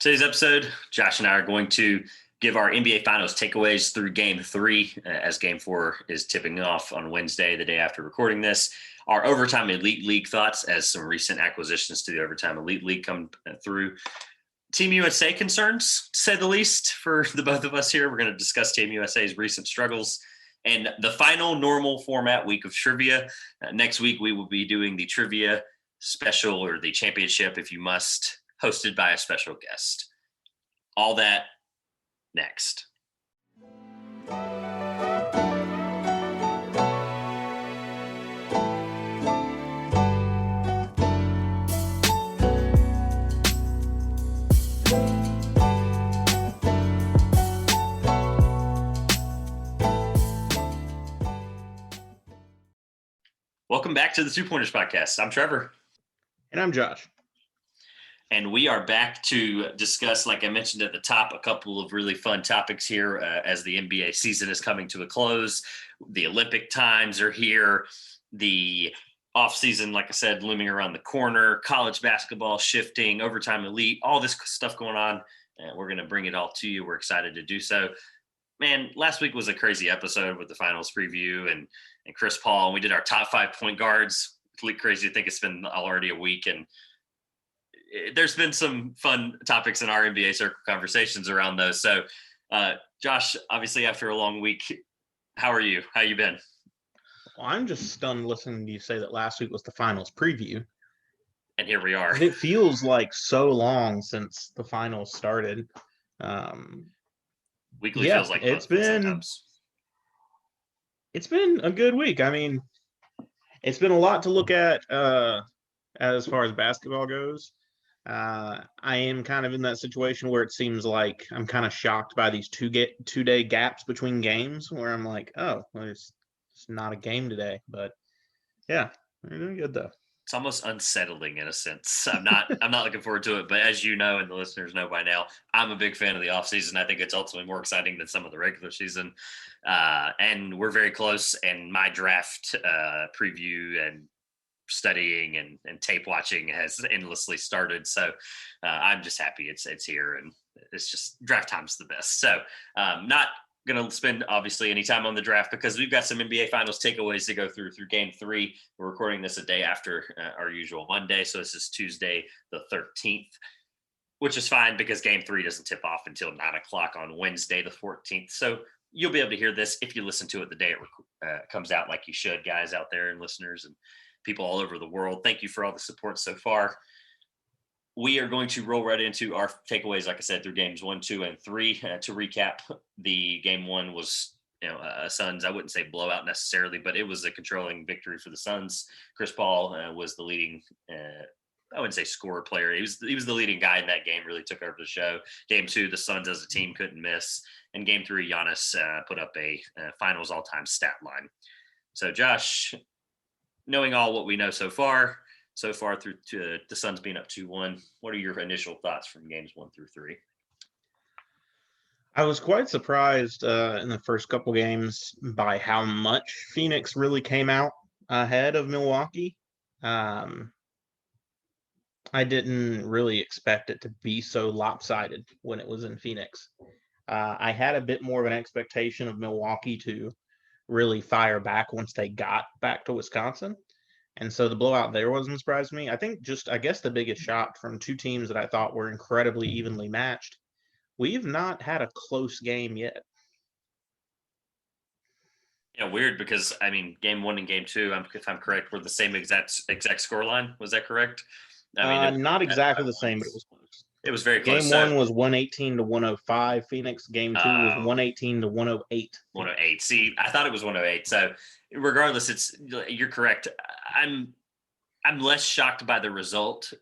Today's episode, Josh and I are going to give our NBA Finals takeaways through Game 3, as Game 4 is tipping off on Wednesday, the day after recording this. Our Overtime Elite League thoughts as some recent acquisitions to the Overtime Elite League come through. Team USA concerns, to say the least, for the both of us here. We're going to discuss Team USA's recent struggles and the final normal format week of trivia. Next week, we will be doing the trivia special, or the championship, if you must, hosted by a special guest. All that next. Welcome back to the Two Pointers podcast. I'm Trevor. And I'm Josh. And we are back to discuss, like I mentioned at the top, a couple of really fun topics here as the NBA season is coming to a close. The Olympic times are here. The offseason, like I said, looming around the corner. College basketball shifting, Overtime Elite, all this stuff going on. We're going to bring it all to you. We're excited to do so. Man, last week was a crazy episode with the finals preview and Chris Paul. And we did our top 5 point guards. It's crazy to think it's been already a week, and there's been some fun topics in our NBA circle conversations around those. So, Josh, obviously after a long week, how are you? How you been? Well, I'm just stunned listening to you say that last week was the finals preview. And here we are. It feels like so long since the finals started. Weekly feels like it's been a good week. I mean, it's been a lot to look at as far as basketball goes. I am kind of in that situation where it seems like I'm kind of shocked by these 2-day gaps between games, where I'm like, oh, well, it's not a game today. But yeah, we're doing good though. It's almost unsettling in a sense. I'm not looking forward to it, but as you know, and the listeners know by now, I'm a big fan of the offseason. I think it's ultimately more exciting than some of the regular season. And we're very close, and my draft preview and studying and tape watching has endlessly started. So I'm just happy it's here, and it's just draft time's the best. So not going to spend obviously any time on the draft because we've got some NBA Finals takeaways to go through Game 3. We're recording this a day after our usual Monday, so this is Tuesday the 13th, which is fine because Game 3 doesn't tip off until 9 o'clock on Wednesday the 14th. So you'll be able to hear this if you listen to it the day it comes out, like you should, guys out there and listeners and people all over the world. Thank you for all the support so far. We are going to roll right into our takeaways, like I said, through games 1, 2, and 3. To recap, the game 1 was, a Suns, I wouldn't say blowout necessarily, but it was a controlling victory for the Suns. Chris Paul was the leading, I wouldn't say scorer player. He was the leading guy in that game, really took over the show. Game 2, the Suns as a team couldn't miss. And Game 3, Giannis put up a finals all-time stat line. So, Josh, knowing all what we know so far through to the Suns being up 2-1, what are your initial thoughts from games 1 through 3? I was quite surprised in the first couple games by how much Phoenix really came out ahead of Milwaukee. I didn't really expect it to be so lopsided when it was in Phoenix. I had a bit more of an expectation of Milwaukee to really fire back once they got back to Wisconsin. And so the blowout there wasn't surprising me. I think I guess the biggest shock from two teams that I thought were incredibly evenly matched, we've not had a close game yet. Yeah, weird because, I mean, Game 1 and Game 2, if I'm correct, were the same exact scoreline. Was that correct? I mean, not exactly the same, but it was close. It was very close. Game 1 was 118 to 105 Phoenix. Game 2 was 118 to 108. 108. See, I thought it was 108. So regardless, you're correct. I'm less shocked by the result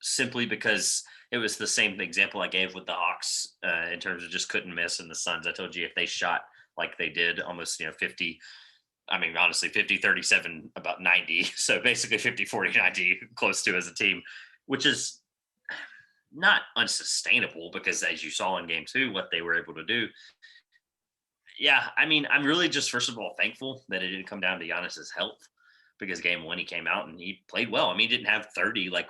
simply because it was the same example I gave with the Hawks in terms of just couldn't miss, and the Suns. I told you if they shot like they did, almost 50. I mean, honestly, 50, 37, about 90. So basically 50, 40, 90, close to as a team, which is not unsustainable because as you saw in Game 2, what they were able to do. Yeah, I mean, I'm really just, first of all, thankful that it didn't come down to Giannis's health because Game 1 he came out and he played well. I mean, he didn't have 30 like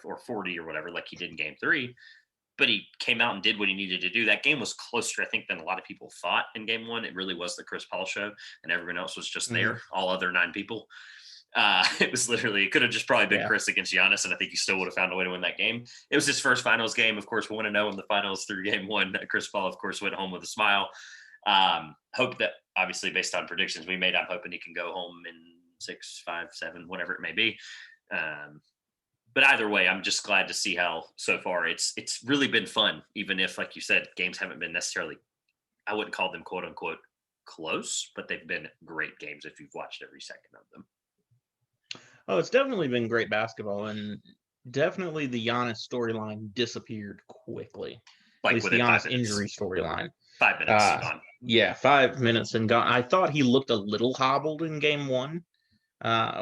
or 40 or whatever like he did in Game 3, but he came out and did what he needed to do. That game was closer, I think, than a lot of people thought in game one. It really was the Chris Paul show, and everyone else was just there, all other 9 people. It was literally, it could have just probably been Chris against Giannis, and I think he still would have found a way to win that game. It was his first finals game. Of course, we want to know in the finals through game one. Chris Paul, of course, went home with a smile. Hope that, obviously, based on predictions we made, I'm hoping he can go home in 6, 5, 7, whatever it may be. But either way, I'm just glad to see how so far it's really been fun, even if, like you said, games haven't been necessarily, I wouldn't call them quote unquote close, but they've been great games if you've watched every second of them. Oh, it's definitely been great basketball, and definitely the Giannis storyline disappeared quickly. Like at least the Giannis injury storyline. 5 minutes gone. Yeah, 5 minutes and gone. I thought he looked a little hobbled in game one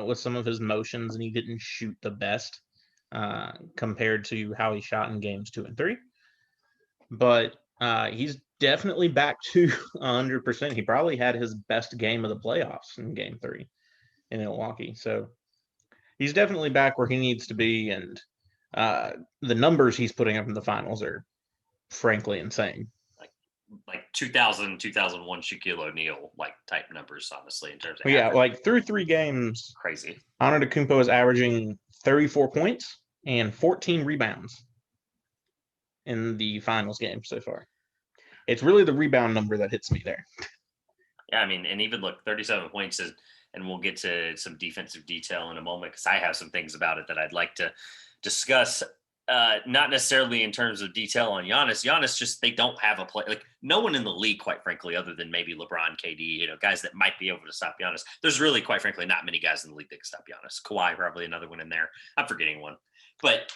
with some of his motions, and he didn't shoot the best compared to how he shot in games 2 and 3. But he's definitely back to 100%. He probably had his best game of the playoffs in game 3 in Milwaukee. So he's definitely back where he needs to be. And the numbers he's putting up in the finals are frankly insane. Like 2000, 2001 Shaquille O'Neal like type numbers, honestly, in terms of average. Like through 3 games, crazy. Antetokounmpo is averaging 34 points and 14 rebounds in the finals game so far. It's really the rebound number that hits me there. Yeah, I mean, and even look, 37 points is, and we'll get to some defensive detail in a moment because I have some things about it that I'd like to discuss. Not necessarily in terms of detail on Giannis. Giannis just, they don't have a play. Like no one in the league, quite frankly, other than maybe LeBron, KD, guys that might be able to stop Giannis. There's really, quite frankly, not many guys in the league that can stop Giannis. Kawhi, probably another one in there. I'm forgetting one. But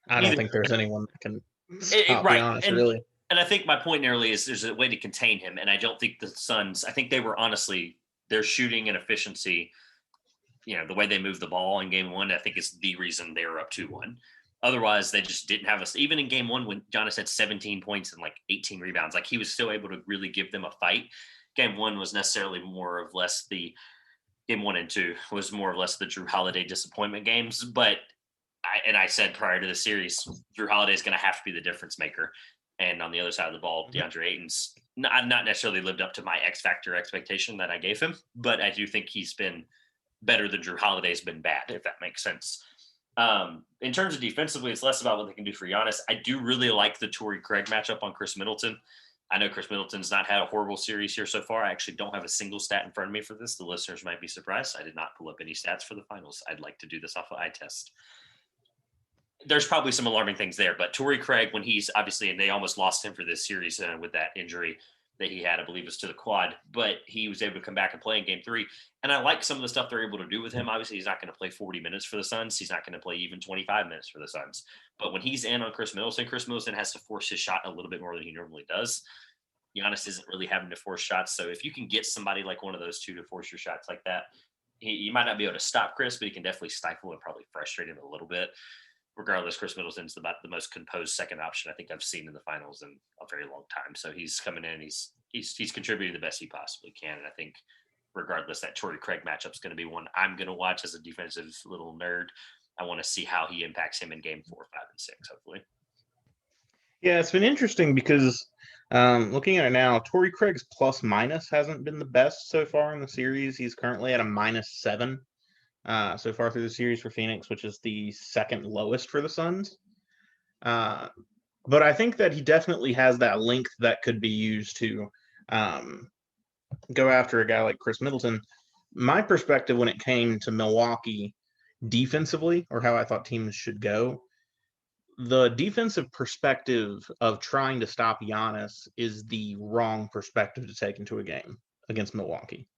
I don't think there's anyone that can stop Giannis, really. And I think my point nearly is there's a way to contain him. And I don't think the Suns, I think they were honestly, their shooting and efficiency, the way they moved the ball in game one, I think is the reason they were up 2-1. Otherwise, they just didn't have us. Even in game one, when Giannis had 17 points and like 18 rebounds, like he was still able to really give them a fight. Game one was necessarily more or less game 1 and 2 was more or less the Jrue Holiday disappointment games. But I said prior to the series, Jrue Holiday is going to have to be the difference maker. And on the other side of the ball, DeAndre Ayton's not necessarily lived up to my X factor expectation that I gave him, but I do think he's been better than Jrue Holiday's been bad, if that makes sense. In terms of defensively, it's less about what they can do for Giannis. I do really like the Torrey Craig matchup on Chris Middleton. I know Chris Middleton's not had a horrible series here so far. I actually don't have a single stat in front of me for this. The listeners might be surprised. I did not pull up any stats for the finals. I'd like to do this off of eye test. There's probably some alarming things there, but Torrey Craig, when he's obviously, and they almost lost him for this series with that injury that he had, I believe was to the quad, but he was able to come back and play in game 3. And I like some of the stuff they're able to do with him. Obviously, he's not going to play 40 minutes for the Suns. He's not going to play even 25 minutes for the Suns. But when he's in on Chris Middleton has to force his shot a little bit more than he normally does. Giannis isn't really having to force shots. So if you can get somebody like one of those two to force your shots like that, you might not be able to stop Chris, but he can definitely stifle and probably frustrate him a little bit. Regardless, Chris Middleton's about the most composed second option I think I've seen in the finals in a very long time. So he's coming in, he's contributing the best he possibly can. And I think regardless, that Torrey Craig matchup is going to be one I'm going to watch as a defensive little nerd. I want to see how he impacts him in game 4, 5, and 6, hopefully. Yeah, it's been interesting because looking at it now, Torrey Craig's plus minus hasn't been the best so far in the series. He's currently at a -7 so far through the series for Phoenix, which is the second lowest for the Suns. But I think that he definitely has that length that could be used to go after a guy like Chris Middleton. My perspective when it came to Milwaukee defensively, or how I thought teams should go, the defensive perspective of trying to stop Giannis is the wrong perspective to take into a game against Milwaukee.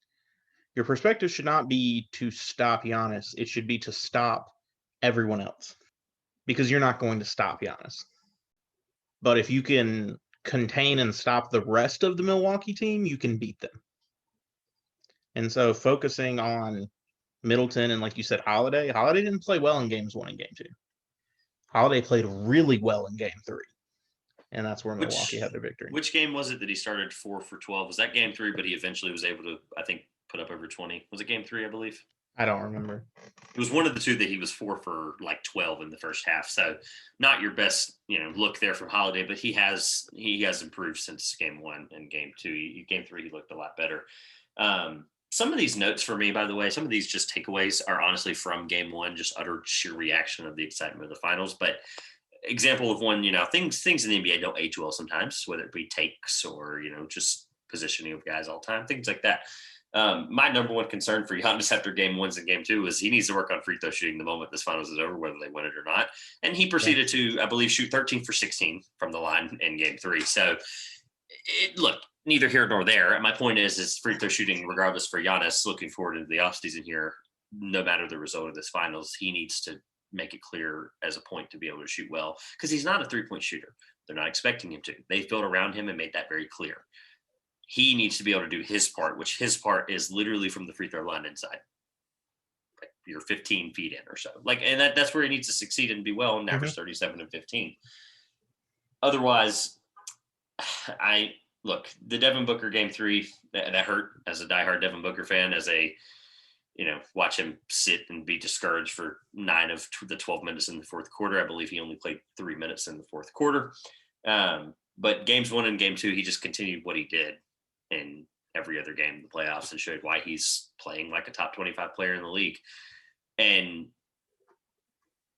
Your perspective should not be to stop Giannis. It should be to stop everyone else, because you're not going to stop Giannis. But if you can contain and stop the rest of the Milwaukee team, you can beat them. And so focusing on Middleton and, like you said, Holiday didn't play well in games 1 and game 2. Holiday played really well in game 3. And that's where Milwaukee had their victory. Which game was it that he started 4 for 12? Was that game 3, but he eventually was able to, I think, put up over 20? Was it game 3, I believe? I don't remember. It was one of the two that he was 4 for like 12 in the first half. So not your best, look there from Holiday, but he has improved since game 1 and game 2. Game 3, he looked a lot better. Some of these notes for me, by the way, some of these just takeaways are honestly from game 1, just utter sheer reaction of the excitement of the finals. But example of one, things in the NBA don't age well sometimes, whether it be takes or, just positioning of guys all the time, things like that. My number one concern for Giannis after game 1 and game 2 is he needs to work on free throw shooting the moment this finals is over, whether they win it or not. And he proceeded to, I believe, shoot 13 for 16 from the line in game 3. So, look, neither here nor there. And my point is free throw shooting, regardless for Giannis, looking forward into the offseason here, no matter the result of this finals, he needs to make it clear as a point to be able to shoot well, because he's not a three-point shooter. They're not expecting him to. They've built around him and made that very clear. He needs to be able to do his part, which his part is literally from the free throw line inside. Like you're 15 feet in or so. And that's where he needs to succeed and be well and average 37 and 15. Otherwise, the Devin Booker game 3, that hurt as a diehard Devin Booker fan, as a, watch him sit and be discouraged for 9 of the 12 minutes in the fourth quarter. I believe he only played 3 minutes in the fourth quarter. But games 1 and game 2, he just continued what he did in every other game in the playoffs and showed why he's playing like a top 25 player in the league. And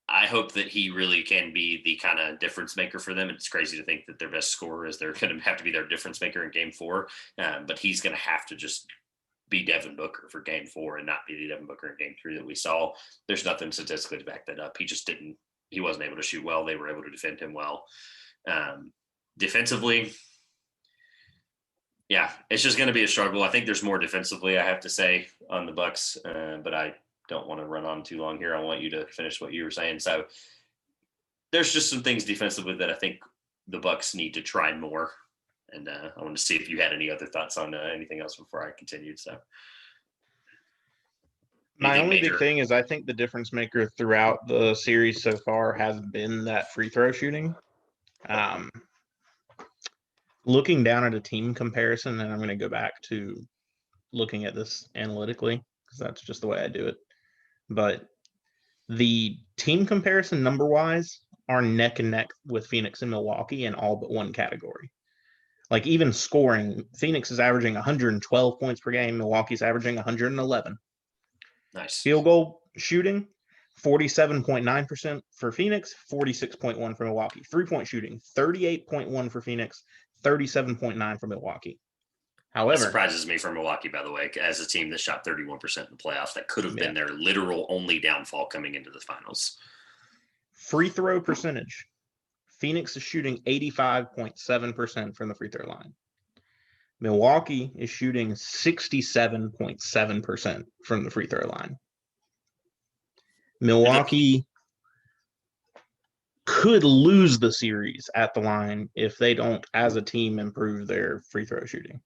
I hope that he really can be the kind of difference maker for them. It's crazy to think that their best scorer is they're going to have to be their difference maker in game 4. But he's going to have to just be Devin Booker for game 4 and not be the Devin Booker in game 3 that we saw. There's nothing statistically to back that up. He wasn't able to shoot well. They were able to defend him well. Defensively, yeah, it's just going to be a struggle. I think there's more defensively, I have to say, on the Bucks, but I don't want to run on too long here. I want you to finish what you were saying. So there's just some things defensively that I think the Bucks need to try more. And I want to see if you had any other thoughts on anything else before I continued. So my only big thing is I think the difference maker throughout the series so far has been that free throw shooting. Looking down at a team comparison, and I'm going to go back to looking at this analytically because that's just the way I do it. But the team comparison number-wise are neck and neck with Phoenix and Milwaukee in all but one category. Like even scoring, Phoenix is averaging 112 points per game. Milwaukee's averaging 111. Nice. Field goal shooting, 47.9% for Phoenix, 46.1% for Milwaukee. Three-point shooting, 38.1% for Phoenix, 37.9% for Milwaukee. However, that surprises me for Milwaukee, by the way, as a team that shot 31% in the playoffs. That could have been their literal only downfall coming into the finals. Free throw percentage. Phoenix is shooting 85.7% from the free throw line. Milwaukee is shooting 67.7% from the free throw line. Milwaukee could lose the series at the line if they don't, as a team, improve their free throw shooting.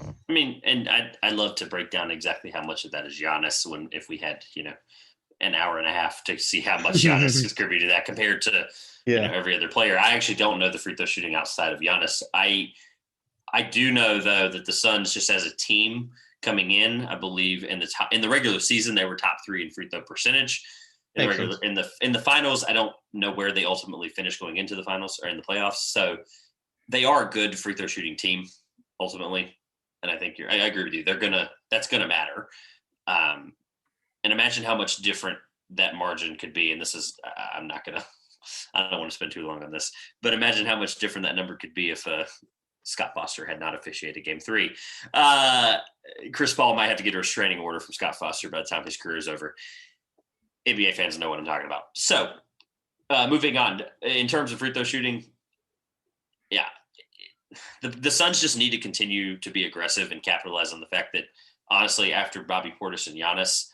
I mean, and I love to break down exactly how much of that is Giannis if we had, an hour and a half to see how much Giannis contributed to that compared to every other player. I actually don't know the free throw shooting outside of Giannis. I do know though that the Suns, just as a team coming in, I believe in the regular season they were top 3 in free throw percentage. In the finals, I don't know where they ultimately finished going into the finals or in the playoffs. So they are a good free throw shooting team ultimately, and I think I agree with you. That's gonna matter. And imagine how much different that margin could be. And this is, I don't want to spend too long on this, but imagine how much different that number could be if Scott Foster had not officiated game 3. Chris Paul might have to get a restraining order from Scott Foster by the time his career is over. NBA fans know what I'm talking about. So moving on, in terms of free throw shooting, yeah, the Suns just need to continue to be aggressive and capitalize on the fact that, honestly, after Bobby Portis and Giannis,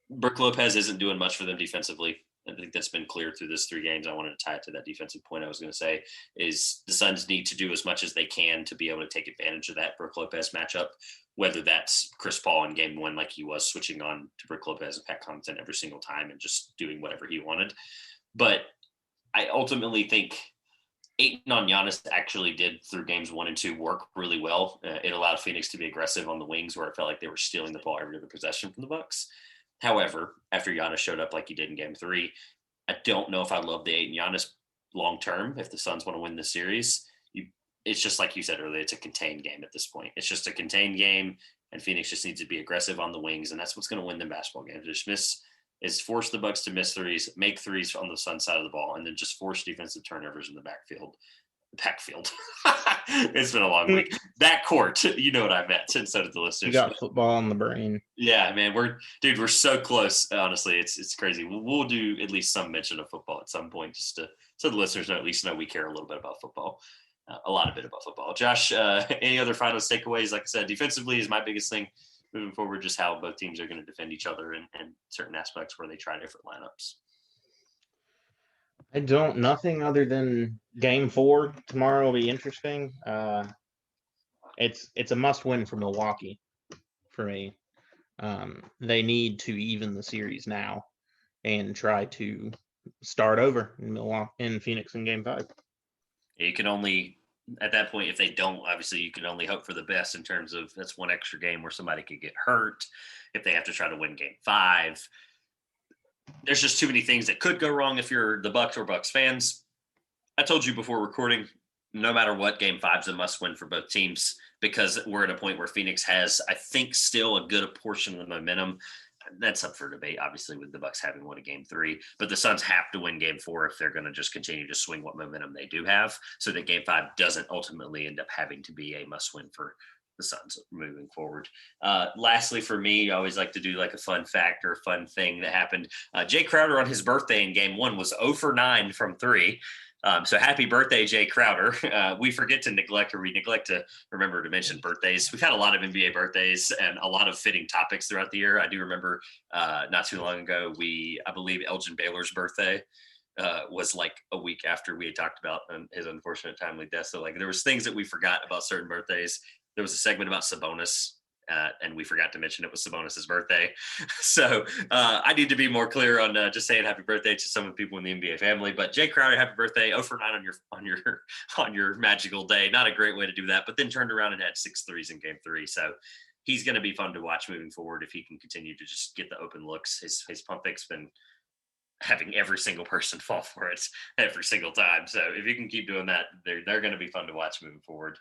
Brook Lopez isn't doing much for them defensively. I think that's been clear through this 3 games. I wanted to tie it to that defensive point I was going to say is the Suns need to do as much as they can to be able to take advantage of that Brook Lopez matchup, whether that's Chris Paul in game 1 like he was switching on to Brook Lopez and Pat Connaughton every single time and just doing whatever he wanted. But I ultimately think Ayton on Giannis actually did, through games 1 and 2, work really well. It allowed Phoenix to be aggressive on the wings where it felt like they were stealing the ball every other possession from the Bucks. However, after Giannis showed up like he did in Game 3, I don't know if I love the 8 and Giannis long term. If the Suns want to win the series, it's just like you said earlier. It's a contained game at this point. It's just a contained game, and Phoenix just needs to be aggressive on the wings, and that's what's going to win them basketball games. Just force the Bucks to miss threes, make threes on the Sun side of the ball, and then just force defensive turnovers in the backfield. It's been a long week. That court, you know what I meant, and so did the listeners. You got football on the brain. Yeah, man, we're so close. Honestly, it's crazy. We'll do at least some mention of football at some point, just to so the listeners at least know we care a little bit about football, a lot of bit about football. Josh, any other final takeaways? Like I said, defensively is my biggest thing moving forward. Just how both teams are going to defend each other and certain aspects where they try different lineups. I don't. Nothing other than Game 4 tomorrow will be interesting. It's a must-win for Milwaukee for me. They need to even the series now and try to start over in Phoenix in Game 5. You can only, at that point, if they don't, obviously you can only hope for the best in terms of that's one extra game where somebody could get hurt if they have to try to win Game 5. There's just too many things that could go wrong if you're the Bucks or Bucks fans. I told you before recording, no matter what, Game 5's a must-win for both teams because we're at a point where Phoenix has, I think, still a good portion of the momentum. That's up for debate, obviously, with the Bucks having won a Game 3. But the Suns have to win Game 4 if they're going to just continue to swing what momentum they do have, so that Game 5 doesn't ultimately end up having to be a must-win for the Suns moving forward. Lastly, for me, I always like to do like a fun fact or a fun thing that happened. Jay Crowder on his birthday in Game 1 was 0 for 9 from 3. So happy birthday, Jay Crowder. We forget to neglect to remember to mention birthdays. We've had a lot of NBA birthdays and a lot of fitting topics throughout the year. I do remember not too long ago, I believe Elgin Baylor's birthday was like a week after we had talked about his unfortunate timely death. So like there was things that we forgot about certain birthdays. There was a segment about Sabonis. And we forgot to mention it was Sabonis's birthday. So I need to be more clear on just saying happy birthday to some of the people in the NBA family. But Jay Crowder, happy birthday. 0 for 9 on your magical day. Not a great way to do that, but then turned around and had 6 threes in Game 3. So he's going to be fun to watch moving forward if he can continue to just get the open looks. His pump fake's been having every single person fall for it every single time. So if you can keep doing that, they're going to be fun to watch moving forward.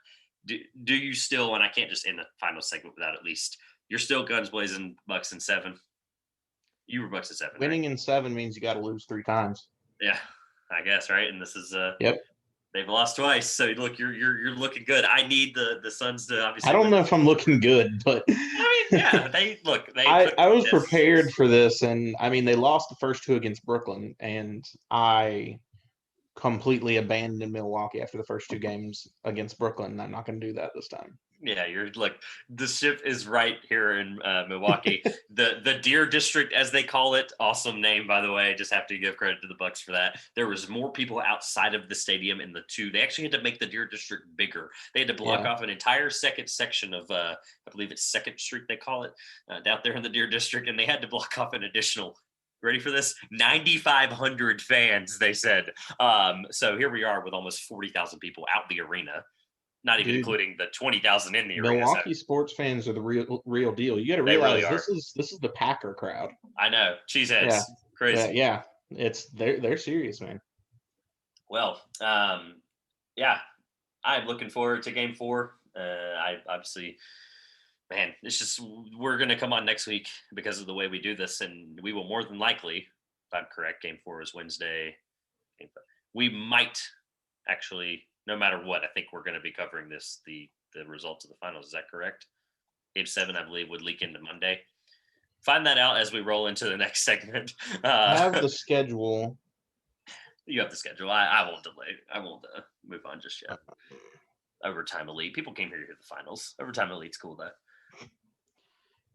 Do you still, and I can't just end the final segment without at least, you're still guns blazing Bucks in 7? You were Bucks in 7. Winning in 7 means you got to lose 3 times. Yeah, I guess, right? And this is yep. They've lost twice, so look, you're looking good. I need the Suns to obviously. I don't know if I'm looking good, but I mean, yeah, they look. I was prepared for this, and I mean, they lost the first 2 against Brooklyn, and I completely abandoned Milwaukee after the first 2 games against Brooklyn. I'm not going to do that this time. Yeah, the ship is right here in Milwaukee. the Deer District, as they call it, awesome name, by the way. Just have to give credit to the Bucks for that. There was more people outside of the stadium in the 2. They actually had to make the Deer District bigger. They had to block off an entire second section of, I believe it's 2nd Street, they call it, down there in the Deer District, and they had to block off an additional. Ready for this? 9,500 fans, they said. So here we are with almost 40,000 people out the arena. Not even including the 20,000 in the arena. Milwaukee sports fans are the real deal. You got to realize really this is the Packer crowd. I know, cheeseheads, yeah. crazy. Yeah, they're serious, man. Well, yeah, I'm looking forward to Game 4. I obviously, man, it's just we're gonna come on next week because of the way we do this, and we will more than likely, if I'm correct, Game 4 is Wednesday. We might actually. No matter what, I think we're going to be covering the results of the finals. Is that correct? Game 7, I believe, would leak into Monday. Find that out as we roll into the next segment. I have the schedule. You have the schedule. I won't delay. I won't move on just yet. Overtime Elite. People came here to hear the finals. Overtime Elite's cool, though.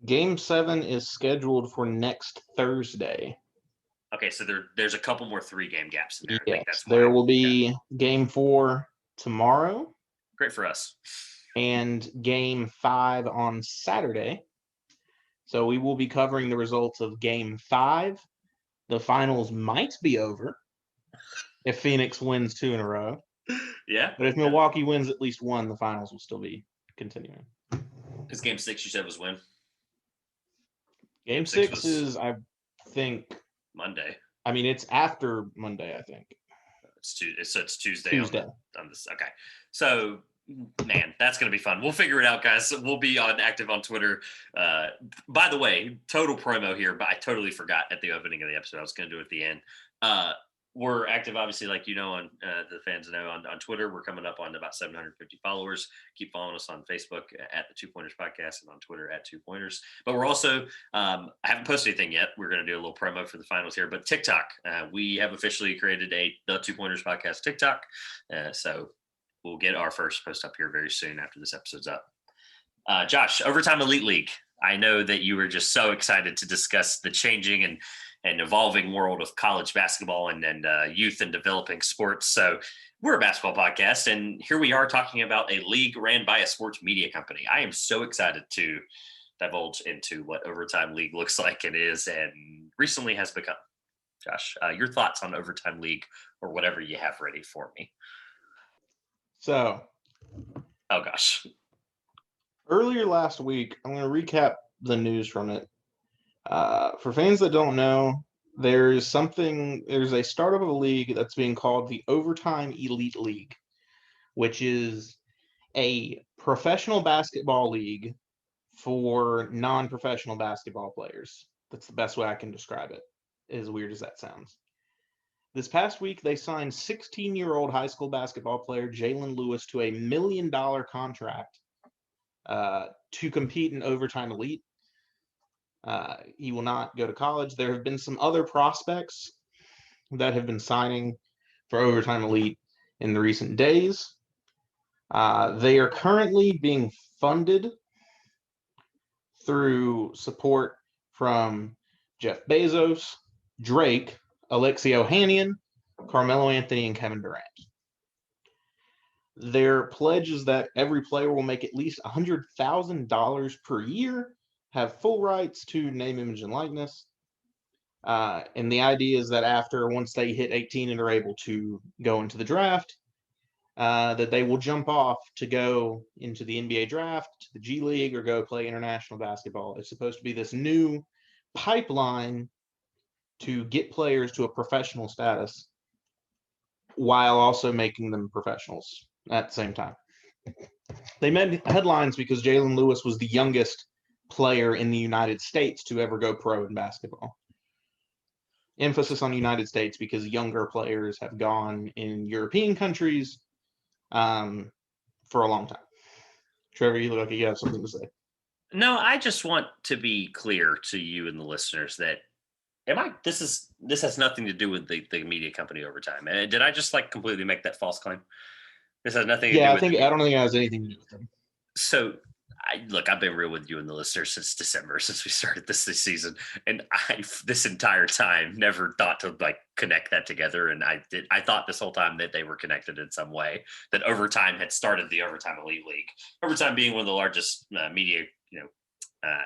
Game 7 is scheduled for next Thursday. Okay, so there's a couple more 3-game gaps in there. Yes, there will be Game 4 tomorrow. Great for us. And Game 5 on Saturday. So we will be covering the results of Game 5. The finals might be over if Phoenix wins 2 in a row. Yeah. But if Milwaukee wins at least 1, the finals will still be continuing. Because Game 6 you said was when? Game 6 is, I think, Monday. I mean, it's after Monday, I think. It's Tuesday. Tuesday. On this. Okay. So, man, that's going to be fun. We'll figure it out, guys. We'll be active on Twitter. By the way, total promo here, but I totally forgot at the opening of the episode. I was going to do it at the end. We're active, obviously, like on the fans know on Twitter. We're coming up on about 750 followers. Keep following us on Facebook at the 2 Pointers Podcast and on Twitter at 2 Pointers. But we're also, I haven't posted anything yet. We're going to do a little promo for the finals here. But TikTok, we have officially created the 2 Pointers Podcast TikTok. So we'll get our first post up here very soon after this episode's up. Josh, Overtime Elite League. I know that you were just so excited to discuss the changing and evolving world of college basketball and youth and developing sports. So we're a basketball podcast, and here we are talking about a league ran by a sports media company. I am so excited to divulge into what Overtime League looks like and is and recently has become. Josh, your thoughts on Overtime League or whatever you have ready for me. So. Oh, gosh. Earlier last week, I'm going to recap the news from it. For fans that don't know, there's a startup of a league that's being called the Overtime Elite League, which is a professional basketball league for non-professional basketball players. That's the best way I can describe it, as weird as that sounds. This past week, they signed 16-year-old high school basketball player Jalen Lewis to a $1 million contract to compete in Overtime Elite. He will not go to college. There have been some other prospects that have been signing for Overtime Elite in the recent days. They are currently being funded through support from Jeff Bezos, Drake, Alexei Ohanian, Carmelo Anthony, and Kevin Durant. Their pledge is that every player will make at least $100,000 per year, have full rights to name, image, and likeness. And the idea is that once they hit 18 and are able to go into the draft, that they will jump off to go into the NBA draft, to the G League, or go play international basketball. It's supposed to be this new pipeline to get players to a professional status while also making them professionals at the same time. They made headlines because Jalen Lewis was the youngest player in the United States to ever go pro in basketball. Emphasis on United States because younger players have gone in European countries for a long time. Trevor, you look like you have something to say. No, I just want to be clear to you and the listeners that this has nothing to do with the media company Overtime. Did I just completely make that false claim? This has nothing to do with I don't think it has anything to do with them. So I've been real with you and the listeners since December, since we started this season. And this entire time never thought to connect that together. And I thought this whole time that they were connected in some way, that Overtime had started the Overtime Elite League. Overtime being one of the largest media,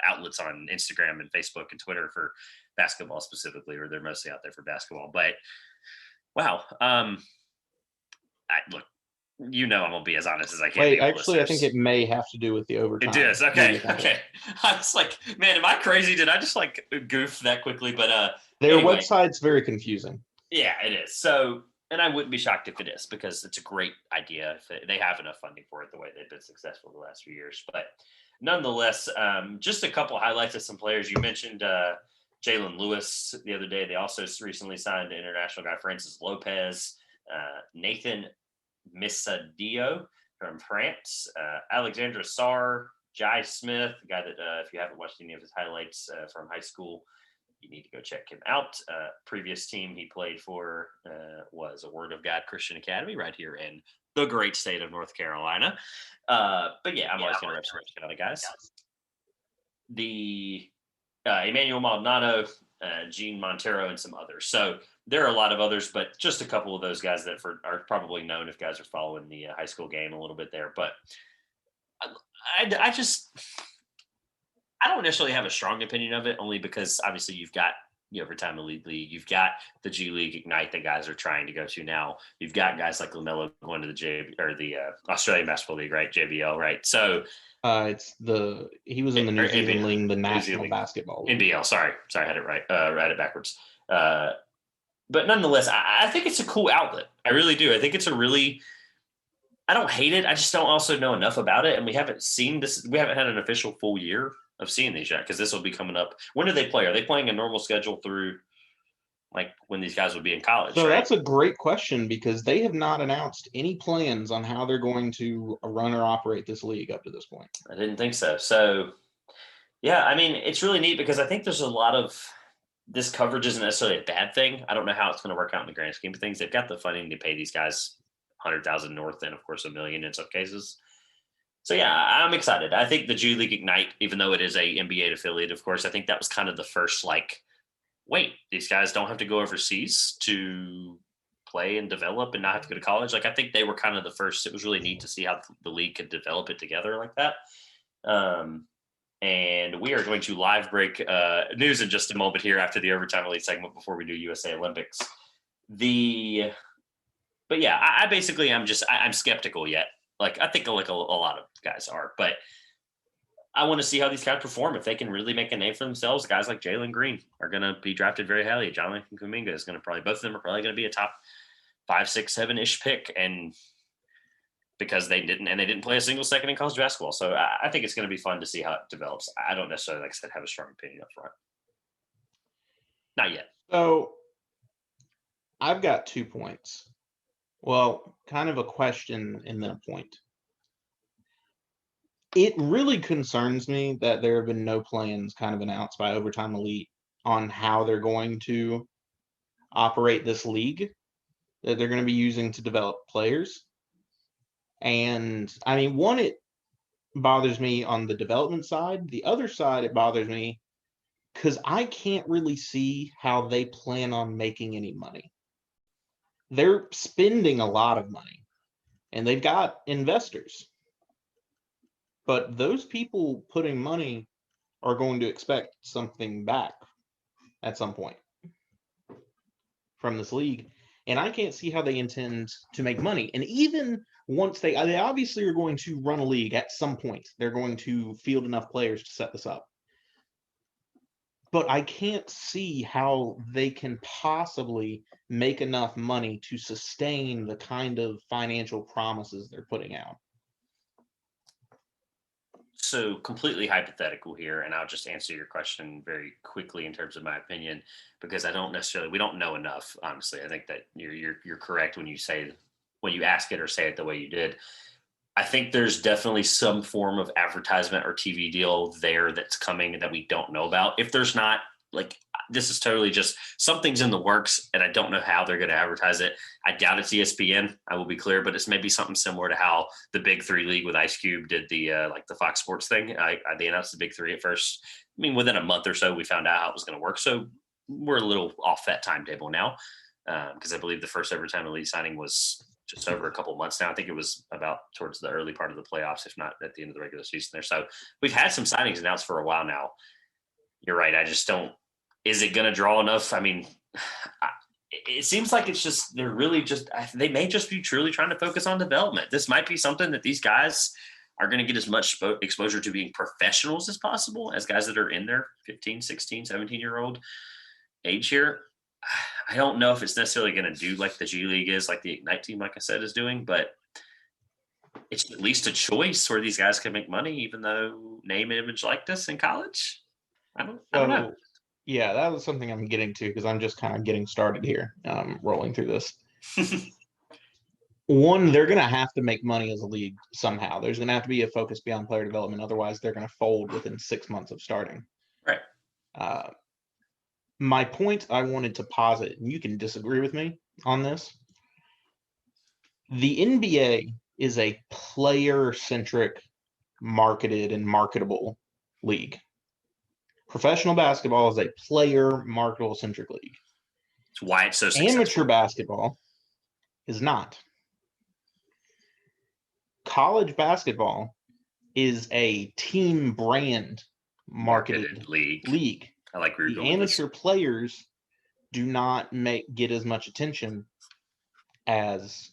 outlets on Instagram and Facebook and Twitter for basketball specifically, or they're mostly out there for basketball. But wow. Look, I'm gonna be as honest as I can. Wait, actually, I think it may have to do with the Overtime. It does. Okay. I was like, man, am I crazy? Did I just goof that quickly? But their website's very confusing. Yeah, it is. So, and I wouldn't be shocked if it is, because it's a great idea. If they have enough funding for it, the way they've been successful the last few years. But nonetheless, just a couple highlights of some players. You mentioned Jalen Lewis the other day. They also recently signed an international guy, Francis Lopez, Nathan Misadio from France, Alexandra Sarr, Jai Smith, a guy that if you haven't watched any of his highlights from high school, you need to go check him out. Previous team he played for was a Word of God Christian Academy right here in the great state of North Carolina. But yeah, I'm always going to represent Carolina guys. The Emmanuel Maldonado, Gene Montero, and some others. So there are a lot of others, but just a couple of those guys that are probably known if guys are following the high school game a little bit there. But I don't necessarily have a strong opinion of it, only because obviously you've got the Overtime Elite League, you've got the G League Ignite that guys are trying to go to now. You've got guys like LaMelo going to the Australian Basketball League, right? JBL, right? So He was in the New Zealand League, the National League. Basketball League. NBL. Sorry, I had it right. Read it backwards. But nonetheless, I think it's a cool outlet. I really do. I think it's I don't hate it. I just don't also know enough about it, and we haven't seen this. We haven't had an official full year of seeing these yet, because this will be coming up. When do they play? Are they playing a normal schedule through like when these guys would be in college? So right? That's a great question, because they have not announced any plans on how they're going to run or operate this league up to this point. I didn't think so. So, yeah, I mean, it's really neat because I think there's a lot of this coverage isn't necessarily a bad thing. I don't know how it's going to work out in the grand scheme of things. They've got the funding to pay these guys 100,000 north and, of course, $1 million in some cases. So, yeah, I'm excited. I think the G League Ignite, even though it is a NBA affiliate, of course, I think that was kind of the first, like, wait, these guys don't have to go overseas to play and develop and not have to go to college. Like, I think they were kind of the first. It was really neat to see how the league could develop it together like that. And we are going to live break news in just a moment here after the Overtime Elite segment before we do USA Olympics. But yeah, I basically I'm skeptical yet. Like, I think like a lot of guys are, but I want to see how these guys perform. If they can really make a name for themselves, guys like Jalen Green are going to be drafted very highly. Jonathan Kuminga is going to both of them are probably going to be a top 5, 6, 7-ish pick. And because they didn't play a single second in college basketball. So I think it's going to be fun to see how it develops. I don't necessarily, like I said, have a strong opinion up front. Not yet. So I've got 2 points. Well, kind of a question and then a point. It really concerns me that there have been no plans kind of announced by Overtime Elite on how they're going to operate this league that they're going to be using to develop players. And I mean, one, it bothers me on the development side. The other side, it bothers me because I can't really see how they plan on making any money. They're spending a lot of money and they've got investors. But those people putting money are going to expect something back at some point from this league. And I can't see how they intend to make money. And even once they obviously are going to run a league at some point, they're going to field enough players to set this up. But I can't see how they can possibly make enough money to sustain the kind of financial promises they're putting out. So completely hypothetical here, and I'll just answer your question very quickly in terms of my opinion, because we don't know enough. Honestly, I think that you're correct when you ask it or say it the way you did. I think there's definitely some form of advertisement or TV deal there that's coming that we don't know about. If there's not, like, this is totally just something's in the works, and I don't know how they're going to advertise it. I doubt it's ESPN. I will be clear, but it's maybe something similar to how the Big Three League with Ice Cube did the Fox Sports thing. They announced the Big Three at first. I mean, within a month or so, we found out how it was going to work. So we're a little off that timetable now, because I believe the first Overtime Elite signing was just over a couple of months now. I think it was about towards the early part of the playoffs, if not at the end of the regular season there. So we've had some signings announced for a while now. You're right. I just don't. Is it going to draw enough? I mean, it seems like it's just they may just be truly trying to focus on development. This might be something that these guys are going to get as much exposure to being professionals as possible as guys that are in their 15, 16, 17-year-old age here. I don't know if it's necessarily going to do like the G League is, like the Ignite team, like I said, is doing, but it's at least a choice where these guys can make money, even though name, image, likeness in college. I don't know. Yeah, that was something I'm getting to because I'm just kind of getting started here, rolling through this. One, they're going to have to make money as a league somehow. There's going to have to be a focus beyond player development. Otherwise, they're going to fold within 6 months of starting. Right. My point I wanted to posit, and you can disagree with me on this. The NBA is a player-centric, marketed and marketable league. Professional basketball is a player marketable centric league. It's why it's so successful. Amateur basketball is not. College basketball is a team brand marketed league. I like the amateur players do not get as much attention as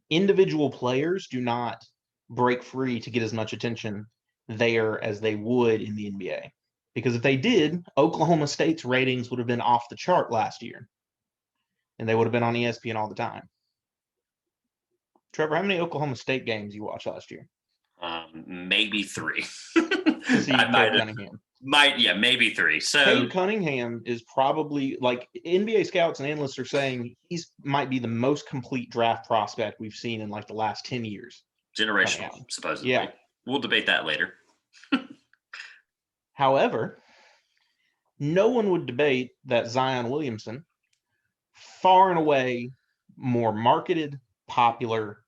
individual players do not break free to get as much attention there as they would in the NBA. Because if they did, Oklahoma State's ratings would have been off the chart last year. And they would have been on ESPN all the time. Trevor, how many Oklahoma State games you watched last year? Maybe 3. To see Cade Cunningham. Maybe 3. So Cade Cunningham is probably, like, NBA scouts and analysts are saying might be the most complete draft prospect we've seen in like the last 10 years. Generational, supposedly. Yeah. We'll debate that later. However, no one would debate that Zion Williamson, far and away more marketed, popular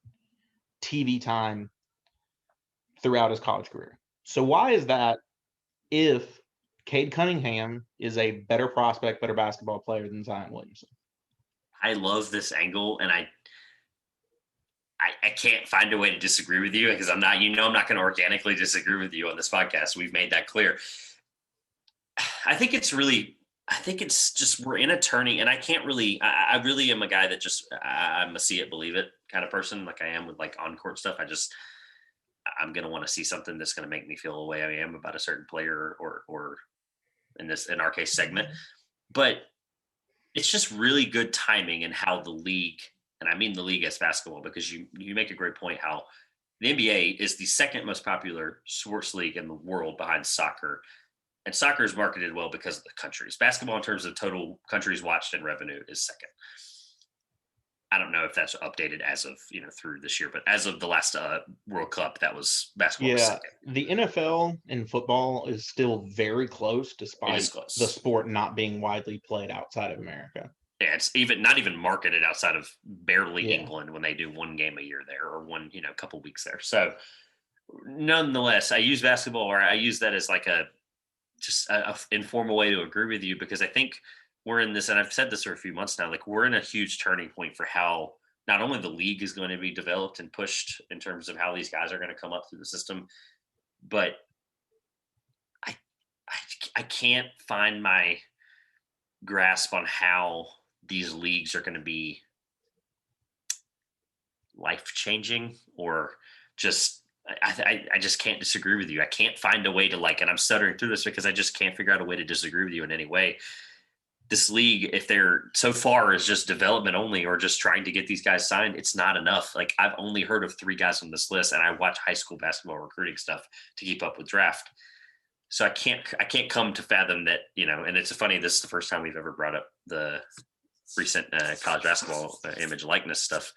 TV time throughout his college career. So why is that if Cade Cunningham is a better prospect, better basketball player than Zion Williamson? I love this angle, and I can't find a way to disagree with you because I'm not going to organically disagree with you on this podcast. We've made that clear. I think it's just we're in a turning, and I really am a guy that just I'm a see it, believe it kind of person, like I am with like on-court stuff. I'm going to want to see something that's going to make me feel the way I am about a certain player or in our case segment. But it's just really good timing in how the league, and I mean the league as basketball, because you make a great point how the NBA is the second most popular sports league in the world behind soccer. And soccer is marketed well because of the countries. Basketball, in terms of total countries watched and revenue, is second. I don't know if that's updated as of through this year, but as of the last World Cup, that was basketball. Was second. The NFL and football is still very close, despite the sport not being widely played outside of America. Yeah, it's not even marketed outside of barely England when they do one game a year there or one couple weeks there. So, nonetheless, I use basketball, or I use that as like a informal way to agree with you, because I think we're in this, and I've said this for a few months now, like we're in a huge turning point for how not only the league is going to be developed and pushed in terms of how these guys are going to come up through the system, but I can't find my grasp on how these leagues are going to be life-changing, or just I just can't disagree with you. I can't find a way to and I'm stuttering through this because I just can't figure out a way to disagree with you in any way. This league, if they're so far is just development only or just trying to get these guys signed, it's not enough. Like, I've only heard of 3 guys on this list, and I watch high school basketball recruiting stuff to keep up with draft. So I can't come to fathom that, and it's funny, this is the first time we've ever brought up the recent college basketball image likeness stuff,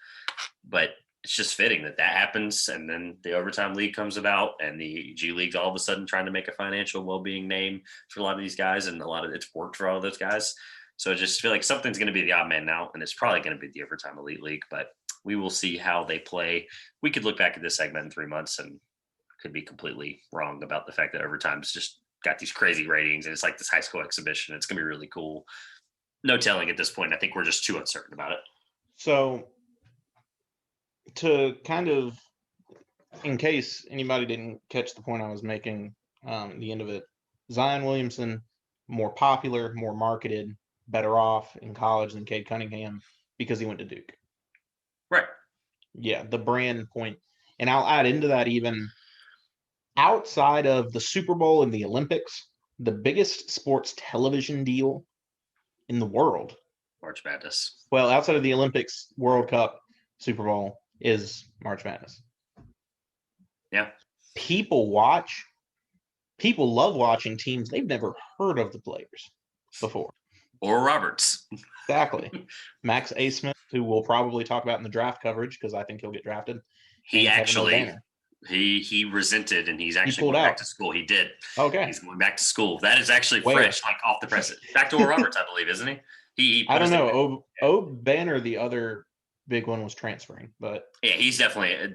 but it's just fitting that happens. And then the overtime league comes about, and the G League's all of a sudden trying to make a financial well-being name for a lot of these guys. And a lot of it's worked for all of those guys. So I just feel like something's going to be the odd man out, and it's probably going to be the overtime elite league, but we will see how they play. We could look back at this segment in 3 months and could be completely wrong about the fact that overtime's just got these crazy ratings, and it's like this high school exhibition. It's going to be really cool. No telling at this point. I think we're just too uncertain about it. So, to kind of, in case anybody didn't catch the point I was making, the end of it, Zion Williamson, more popular, more marketed, better off in college than Cade Cunningham because he went to Duke. Right. Yeah, the brand point. And I'll add into that, even outside of the Super Bowl and the Olympics, the biggest sports television deal in the world, March Madness. Well, outside of the Olympics, World Cup, Super Bowl, is March Madness. Yeah. People love watching teams they've never heard of the players before. Or Roberts. Exactly. Max A. Smith, who we'll probably talk about in the draft coverage because I think he'll get drafted. He resented, and he's actually going back to school. He did. Okay. He's going back to school. That is actually fresh, like off the press. Back to Will Roberts, I believe, isn't he? I don't know. Banner, the other big one, was transferring, but yeah, he's definitely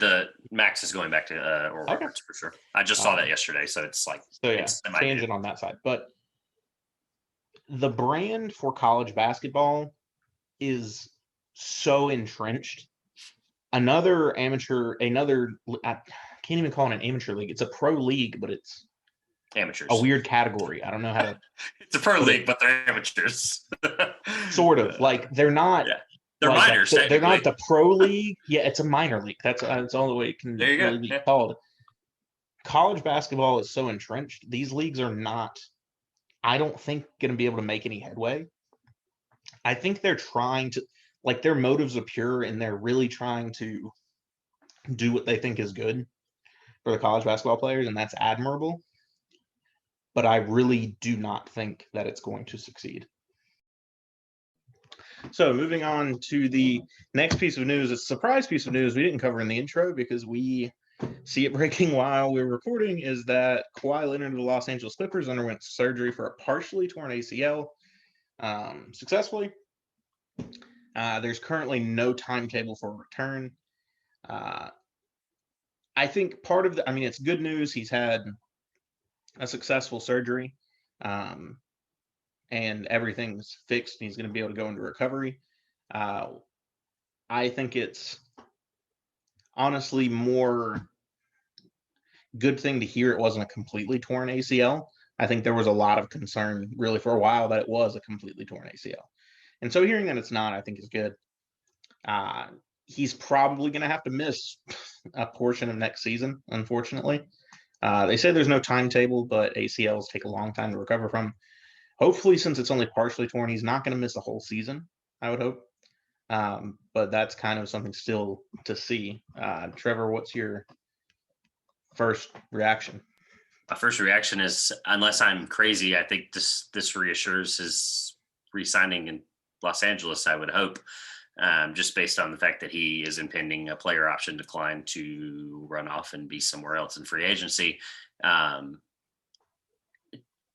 Max is going back to Oral Roberts for sure. I just saw that yesterday, so it's like tangent on that side. But the brand for college basketball is so entrenched. I can't even call it an amateur league. It's a pro league, but it's amateurs. A weird category. I don't know how to. It's a pro league, but they're amateurs. Sort of. Like, they're not. Yeah. They're like minors, they're not technically. the pro league. Yeah, it's a minor league. That's all the way it can There you really go. be Yeah. called. College basketball is so entrenched. These leagues are not, I don't think, going to be able to make any headway. I think they're trying to, like, their motives are pure and they're really trying to do what they think is good for the college basketball players, and that's admirable. But I really do not think that it's going to succeed. So moving on to the next piece of news, it's a surprise piece of news we didn't cover in the intro because we see it breaking while we're recording, is that Kawhi Leonard of the Los Angeles Clippers underwent surgery for a partially torn ACL successfully. There's currently no timetable for return. I think part of it's good news. He's had a successful surgery and everything's fixed. And he's going to be able to go into recovery. I think it's honestly more good thing to hear it wasn't a completely torn ACL. I think there was a lot of concern really for a while that it was a completely torn ACL. And so hearing that it's not, I think is good. He's probably going to have to miss a portion of next season, unfortunately. They say there's no timetable, but ACLs take a long time to recover from. Hopefully, since it's only partially torn, he's not going to miss a whole season, I would hope. But that's kind of something still to see. Trevor, what's your first reaction? My first reaction is, unless I'm crazy, I think this reassures his re-signing in Los Angeles, I would hope, just based on the fact that he is impending a player option decline to run off and be somewhere else in free agency.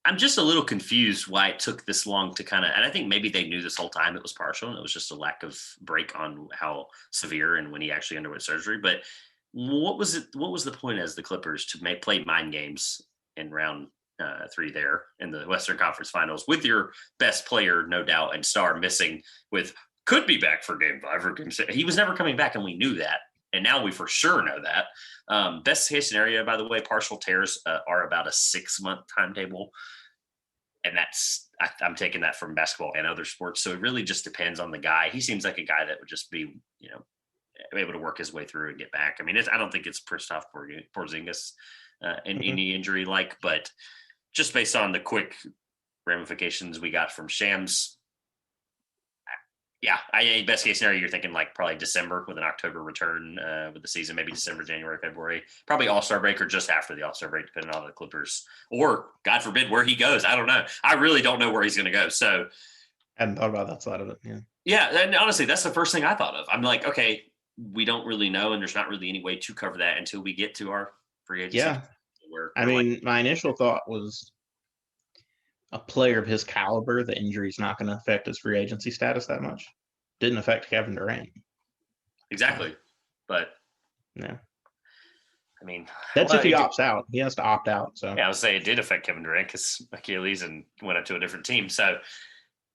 I'm just a little confused why it took this long to and I think maybe they knew this whole time it was partial and it was just a lack of break on how severe and when he actually underwent surgery. But what was the point as the Clippers to play mind games in round 3 there in the Western Conference Finals with your best player, no doubt, and star missing, with could be back for game 5 or game 6. He was never coming back, and we knew that. And now we for sure know that. Best case scenario, by the way, partial tears are about a 6-month timetable. And I'm taking that from basketball and other sports. So it really just depends on the guy. He seems like a guy that would just be, able to work his way through and get back. I mean, I don't think it's Kristaps Porzingis in any injury but just based on the quick ramifications we got from Shams, best case scenario, you're thinking like probably December with an October return with the season, maybe December, January, February, probably All-Star break or just after the All-Star break, depending on the Clippers, or God forbid where he goes. I don't know. I really don't know where he's going to go. So I hadn't thought about that side of it. Yeah. And honestly, that's the first thing I thought of. I'm like, okay, we don't really know. And there's not really any way to cover that until we get to our free agency. Yeah. My initial thought was a player of his caliber, the injury is not going to affect his free agency status that much. Didn't affect Kevin Durant. Exactly. But yeah, I mean, that's if he opts out. He has to opt out. So yeah, I would say it did affect Kevin Durant because Achilles and went up to a different team. So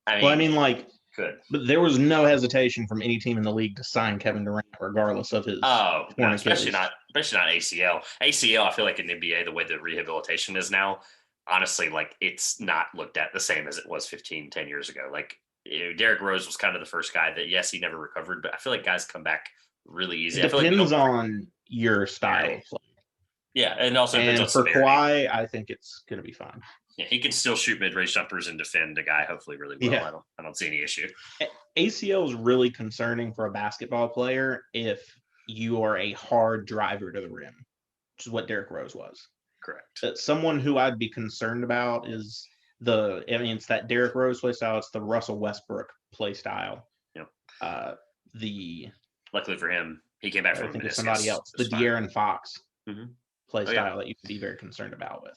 but there was no hesitation from any team in the league to sign Kevin Durant, regardless of his. Especially not ACL. ACL, I feel like in the NBA, the way the rehabilitation is now, honestly, like it's not looked at the same as it was 10 years ago. Like Derrick Rose was kind of the first guy that, yes, he never recovered, but I feel like guys come back really easy. It depends on your style of play. Yeah, and also and for Kawhi, I think it's going to be fine. Yeah, he can still shoot mid-range jumpers and defend a guy hopefully really well. Yeah. I don't see any issue. ACL is really concerning for a basketball player if you are a hard driver to the rim, which is what Derrick Rose was. Correct. Someone who I'd be concerned about is it's that Derrick Rose play style. It's the Russell Westbrook play style. Yep. Luckily for him, he came back from somebody else. The De'Aaron Fox play style that you can be very concerned about with.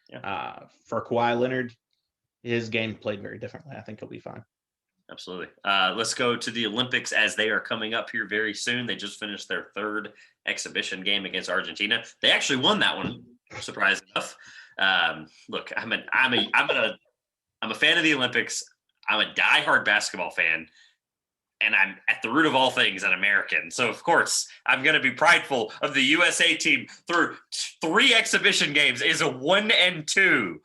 Yeah. For Kawhi Leonard, his game played very differently. I think he'll be fine. Absolutely. Let's go to the Olympics as they are coming up here very soon. They just finished their 3rd exhibition game against Argentina. They actually won that one, surprising enough. Look, I'm a fan of the Olympics. I'm a diehard basketball fan. And I'm at the root of all things an American. So, of course, I'm going to be prideful of the USA team through 3 exhibition games is a 1-2.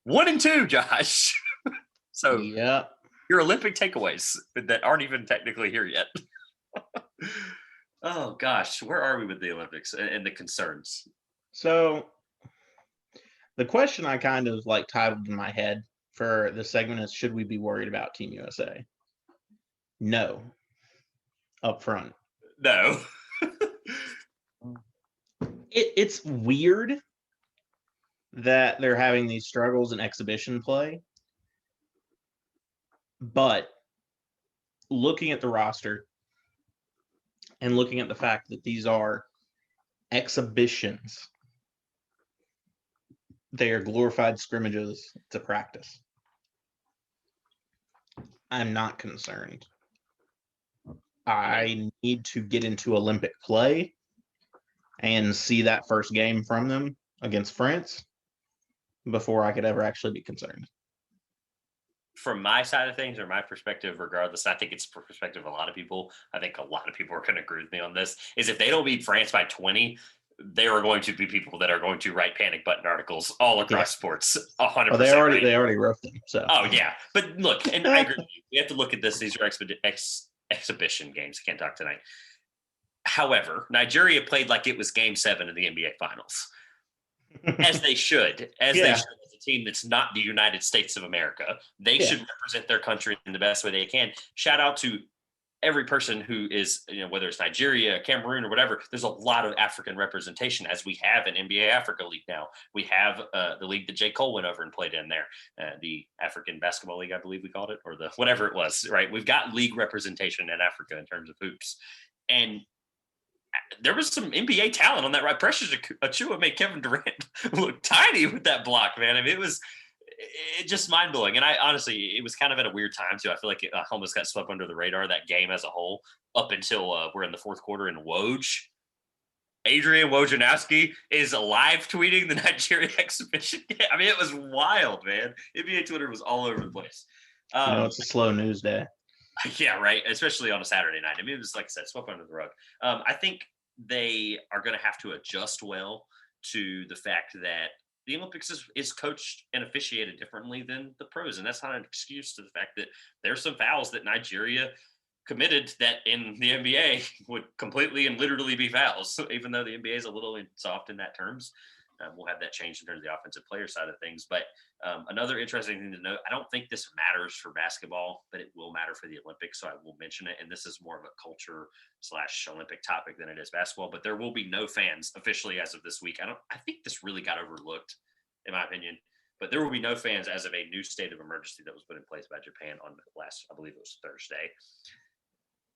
1-2, Josh. So, yeah. your Olympic takeaways that aren't even technically here yet. Oh gosh, where are we with the Olympics and the concerns? So the question I kind of like titled in my head for this segment is, should we be worried about Team USA? No. Up front. No. It's weird that they're having these struggles in exhibition play, but looking at the roster and looking at the fact that these are exhibitions, they are glorified scrimmages to practice. I'm not concerned. I need to get into Olympic play and see that first game from them against France before I could ever actually be concerned. From my side of things, or my perspective, regardless, I think it's the perspective of a lot of people. I think a lot of people are going to agree with me on this. Is if they don't beat France by 20, there are going to be people that are going to write panic button articles all across sports. 100%. Oh, they already wrote them. So. Oh yeah, but look, and I agree with you. We have to look at this. These are exhibition games. I can't talk tonight. However, Nigeria played like it was Game 7 of the NBA Finals, as they should. They should, as a team that's not the United States of America. They should represent their country in the best way they can. Shout out to every person who is, whether it's Nigeria, Cameroon, or whatever. There's a lot of African representation, as we have an NBA Africa League now. We have the league that J. Cole went over and played in there, the African Basketball League, I believe we called it, or the whatever it was, right? We've got league representation in Africa in terms of hoops. And there was some NBA talent on that, right? Precious Achua made Kevin Durant look tiny with that block, man. I mean, it was just mind-blowing. And I honestly, it was kind of at a weird time too. I feel like it almost got swept under the radar, that game as a whole, up until we're in the fourth quarter, and Adrian Wojnarowski is live tweeting the Nigeria exhibition game. I mean, it was wild, man. NBA Twitter was all over the place. It's a slow news day. Yeah, right. Especially on a Saturday night. I mean, it was, like I said, swept under the rug. I think they are going to have to adjust well to the fact that the Olympics is coached and officiated differently than the pros. And that's not an excuse to the fact that there's some fouls that Nigeria committed that in the NBA would completely and literally be fouls. So even though the NBA is a little soft in that terms, we'll have that change in terms of the offensive player side of things. But another interesting thing to note, I don't think this matters for basketball, but it will matter for the Olympics. So I will mention it. And this is more of a culture / Olympic topic than it is basketball, but there will be no fans officially as of this week. I think this really got overlooked, in my opinion, but there will be no fans as of a new state of emergency that was put in place by Japan on I believe it was Thursday.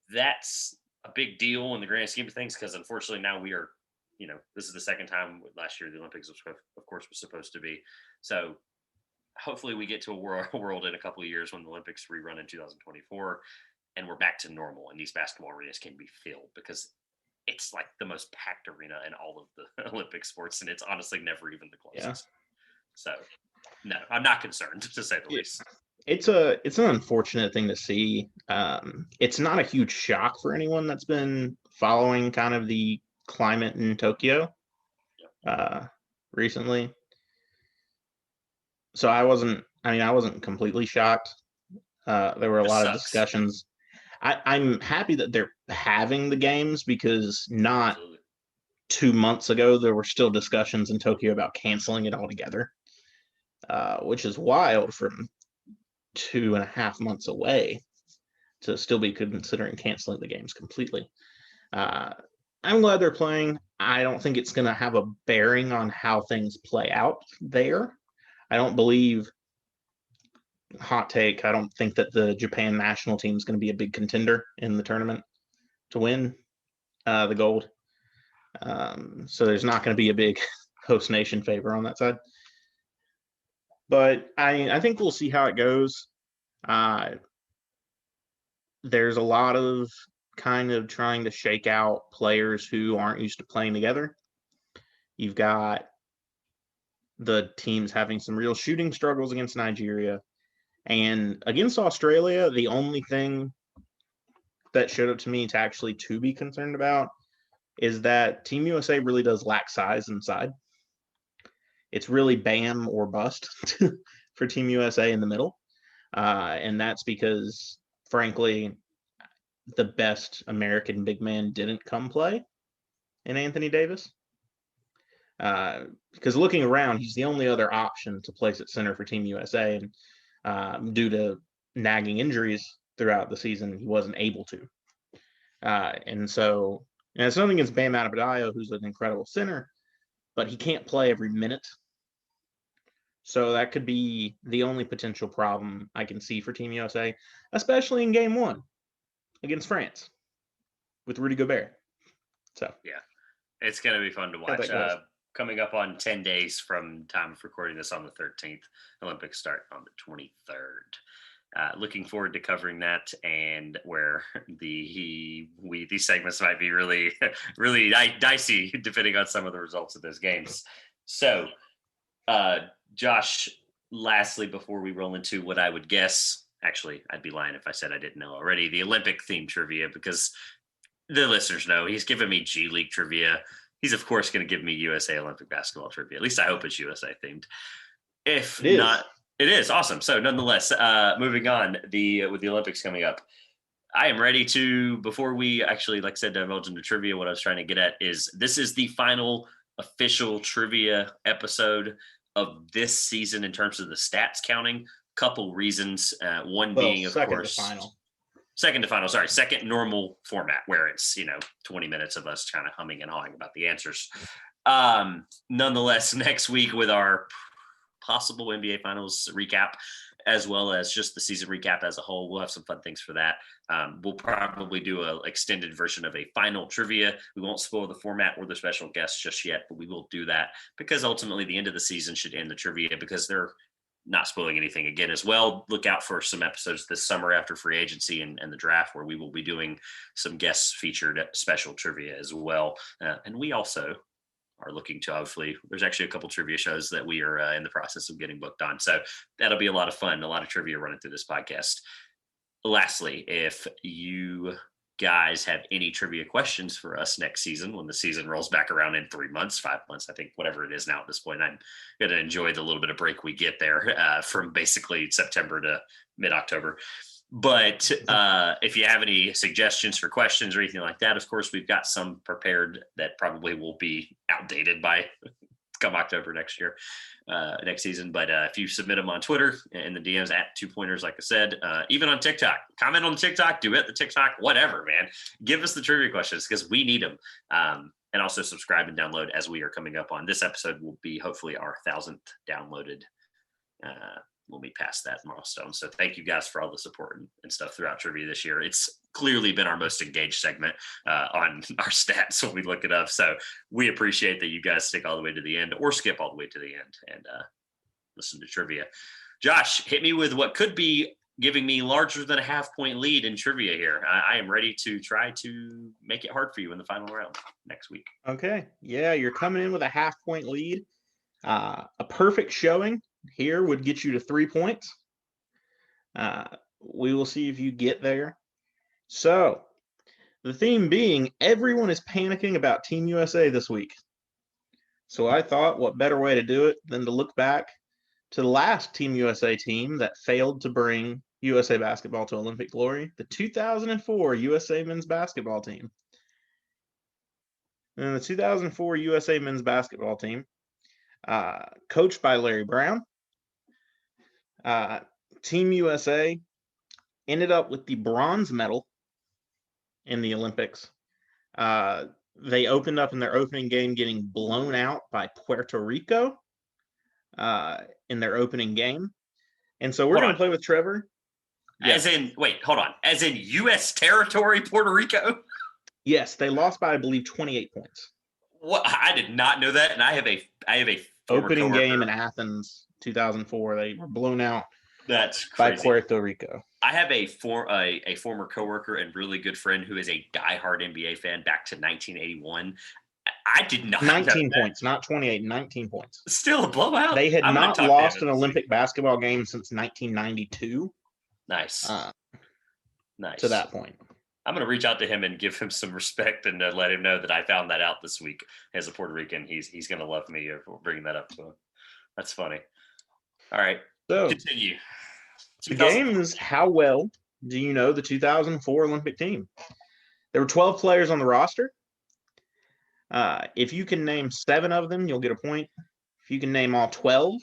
That's a big deal in the grand scheme of things, because unfortunately now we are, this is the second time. Last year the Olympics, of course, was supposed to be. So hopefully we get to a world in a couple of years when the Olympics rerun in 2024 and we're back to normal and these basketball arenas can be filled, because it's like the most packed arena in all of the Olympic sports, and it's honestly never even the closest. So no, I'm not concerned, to say the least. It's an unfortunate thing to see. It's not a huge shock for anyone that's been following kind of the climate in Tokyo recently. So I wasn't completely shocked. There were a lot of discussions. I'm happy that they're having the games, because not 2 months ago there were still discussions in Tokyo about canceling it altogether, which is wild from 2.5 months away to still be considering canceling the games completely. I'm glad they're playing. I don't think it's going to have a bearing on how things play out there. I don't believe, hot take, I don't think that the Japan national team is going to be a big contender in the tournament to win the gold. So there's not going to be a big host nation favor on that side. But I think we'll see how it goes. There's a lot of kind of trying to shake out players who aren't used to playing together. You've got the teams having some real shooting struggles against Nigeria. And against Australia, the only thing that showed up to me to be concerned about is that Team USA really does lack size inside. It's really bam or bust for Team USA in the middle. And that's because, frankly, the best American big man didn't come play in Anthony Davis. Because looking around, he's the only other option to place at center for Team USA. And due to nagging injuries throughout the season, he wasn't able to. And it's nothing against Bam Adebayo, who's an incredible center, but he can't play every minute. So that could be the only potential problem I can see for Team USA, especially in Game 1 against France with Rudy Gobert. So yeah, it's going to be fun to watch. Coming up on 10 days from time of recording this on the 13th, Olympics start on the 23rd. Looking forward to covering that, and where these segments might be really, really dicey depending on some of the results of those games. So, Josh, lastly, before we roll into what I would guess, actually, I'd be lying if I said I didn't know already, the Olympic themed trivia, because the listeners know he's given me G League trivia. He's, of course, going to give me USA Olympic basketball trivia. At least I hope it's USA themed. If not, it is awesome. So nonetheless, moving on, with the Olympics coming up, I am ready to, before we actually, like I said, divulge into trivia, what I was trying to get at is this is the final official trivia episode of this season in terms of the stats counting. Couple reasons. One being, of course, second normal format where it's 20 minutes of us kind of humming and hawing about the answers. Nonetheless, next week with our possible NBA Finals recap, as well as just the season recap as a whole, we'll have some fun things for that. We'll probably do an extended version of a final trivia. We won't spoil the format or the special guests just yet, but we will do that because ultimately the end of the season should end the trivia, because they're not spoiling anything again as well. Look out for some episodes this summer after free agency and the draft, where we will be doing some guest featured special trivia as well. And we also are looking to, hopefully, there's actually a couple trivia shows that we are in the process of getting booked on. So that'll be a lot of fun, a lot of trivia running through this podcast. Lastly, if you guys have any trivia questions for us next season, when the season rolls back around in 3 months, 5 months, I think, whatever it is now at this point, I'm going to enjoy the little bit of break we get there from basically September to mid-October. But if you have any suggestions for questions or anything like that, of course, we've got some prepared that probably will be outdated by come October next season. But if you submit them on Twitter and the DMs at 2Pointers, like I said, even on TikTok, comment on TikTok, duet the TikTok, whatever, man. Give us the trivia questions because we need them. And also subscribe and download as we are coming up on this episode will be hopefully our 1,000th downloaded when we pass that milestone. So thank you guys for all the support and stuff throughout trivia this year. It's clearly been our most engaged segment on our stats when we look it up. So we appreciate that you guys stick all the way to the end or skip all the way to the end and listen to trivia. Josh, hit me with what could be giving me larger than a half-point lead in trivia here. I am ready to try to make it hard for you in the final round next week. Okay. Yeah, you're coming in with a half-point lead. A perfect showing here would get you to 3 points. We will see if you get there. So, the theme being, everyone is panicking about Team USA this week. So I thought, what better way to do it than to look back to the last Team USA team that failed to bring USA basketball to Olympic glory, the 2004 USA men's basketball team. And the 2004 USA men's basketball team, coached by Larry Brown, Team USA ended up with the bronze medal in the Olympics. They opened up in their opening game getting blown out by Puerto Rico in their opening game. And so we're going to play with Trevor. As in U.S. territory, Puerto Rico? Yes, they lost by, I believe, 28 points. What? I did not know that. And I have a opening game in Athens, 2004. They were blown out. That's crazy. By Puerto Rico. I have a former coworker and really good friend who is a diehard NBA fan back to 1981. I did not 19 points, not 28, 19 points. Still a blowout. They had not lost an Olympic basketball game since 1992. Nice. Nice. To that point. I'm going to reach out to him and give him some respect and let him know that I found that out this week as a Puerto Rican. He's going to love me for bringing that up to him. That's funny. All right. So, continue. The game is how well do you know the 2004 Olympic team? There were 12 players on the roster. If you can name 7 of them, you'll get a point. If you can name all 12,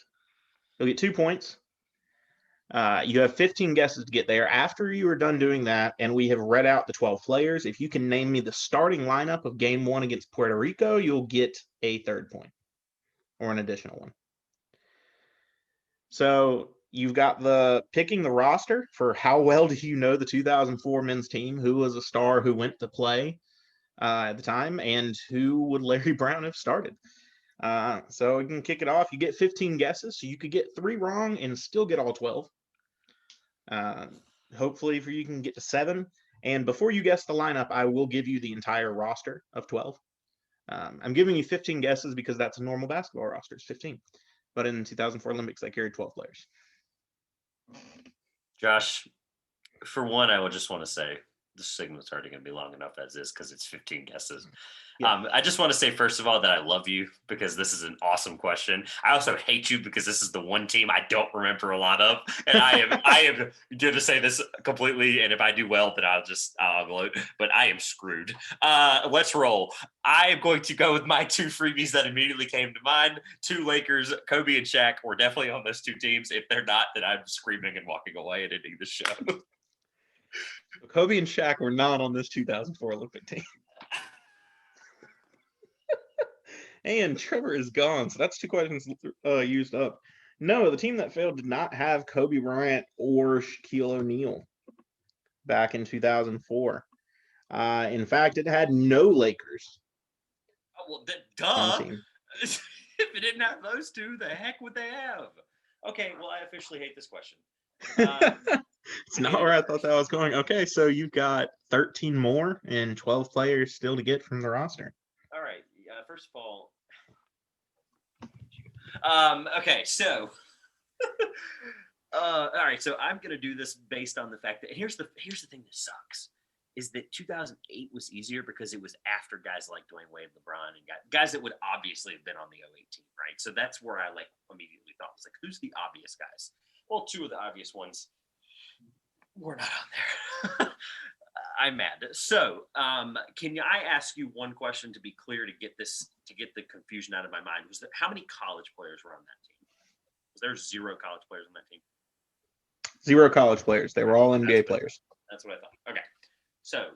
you'll get 2 points. You have 15 guesses to get there. After you are done doing that, and we have read out the 12 players, if you can name me the starting lineup of game 1 against Puerto Rico, you'll get a 3rd point or an additional one. So you've got the picking the roster for how well do you know the 2004 men's team, who was a star who went to play at the time, and who would Larry Brown have started. So we can kick it off. You get 15 guesses, so you could get 3 wrong and still get all 12. Hopefully for you can get to 7. And before you guess the lineup, I will give you the entire roster of 12. I'm giving you 15 guesses because that's a normal basketball roster. It's 15. But in the 2004 Olympics, they carried 12 players. Josh, for one, I would just want to say the segment's already going to be long enough as is because it's 15 guesses. Yeah. I just want to say, first of all, that I love you because this is an awesome question. I also hate you because this is the one team I don't remember a lot of. And I am going to say this completely. And if I do well, then I'll gloat. But I am screwed. Let's roll. I am going to go with my 2 freebies that immediately came to mind. 2 Lakers, Kobe and Shaq were definitely on those 2 teams. If they're not, then I'm screaming and walking away and ending the show. Kobe and Shaq were not on this 2004 Olympic team. And Trevor is gone, so that's 2 questions used up. No, the team that failed did not have Kobe Bryant or Shaquille O'Neal back in 2004. In fact, it had no Lakers. Oh, well, duh. If it didn't have those 2, the heck would they have? Okay, well, I officially hate this question. It's not where I thought that was going. Okay, so you've got 13 more and 12 players still to get from the roster. All right. First of all, okay, so all right, so I'm gonna do this based on the fact that here's the thing that sucks is that 2008 was easier because it was after guys like Dwayne Wade, LeBron, and guys that would obviously have been on the 08 team, right? So that's where I immediately thought was who's the obvious guys? Well, 2 of the obvious ones were not on there. I'm mad. So, can I ask you one question to be clear to get the confusion out of my mind? Was that how many college players were on that team? Was there 0 college players on that team? 0 college players. They were all NBA players. That's what I thought. Okay. So,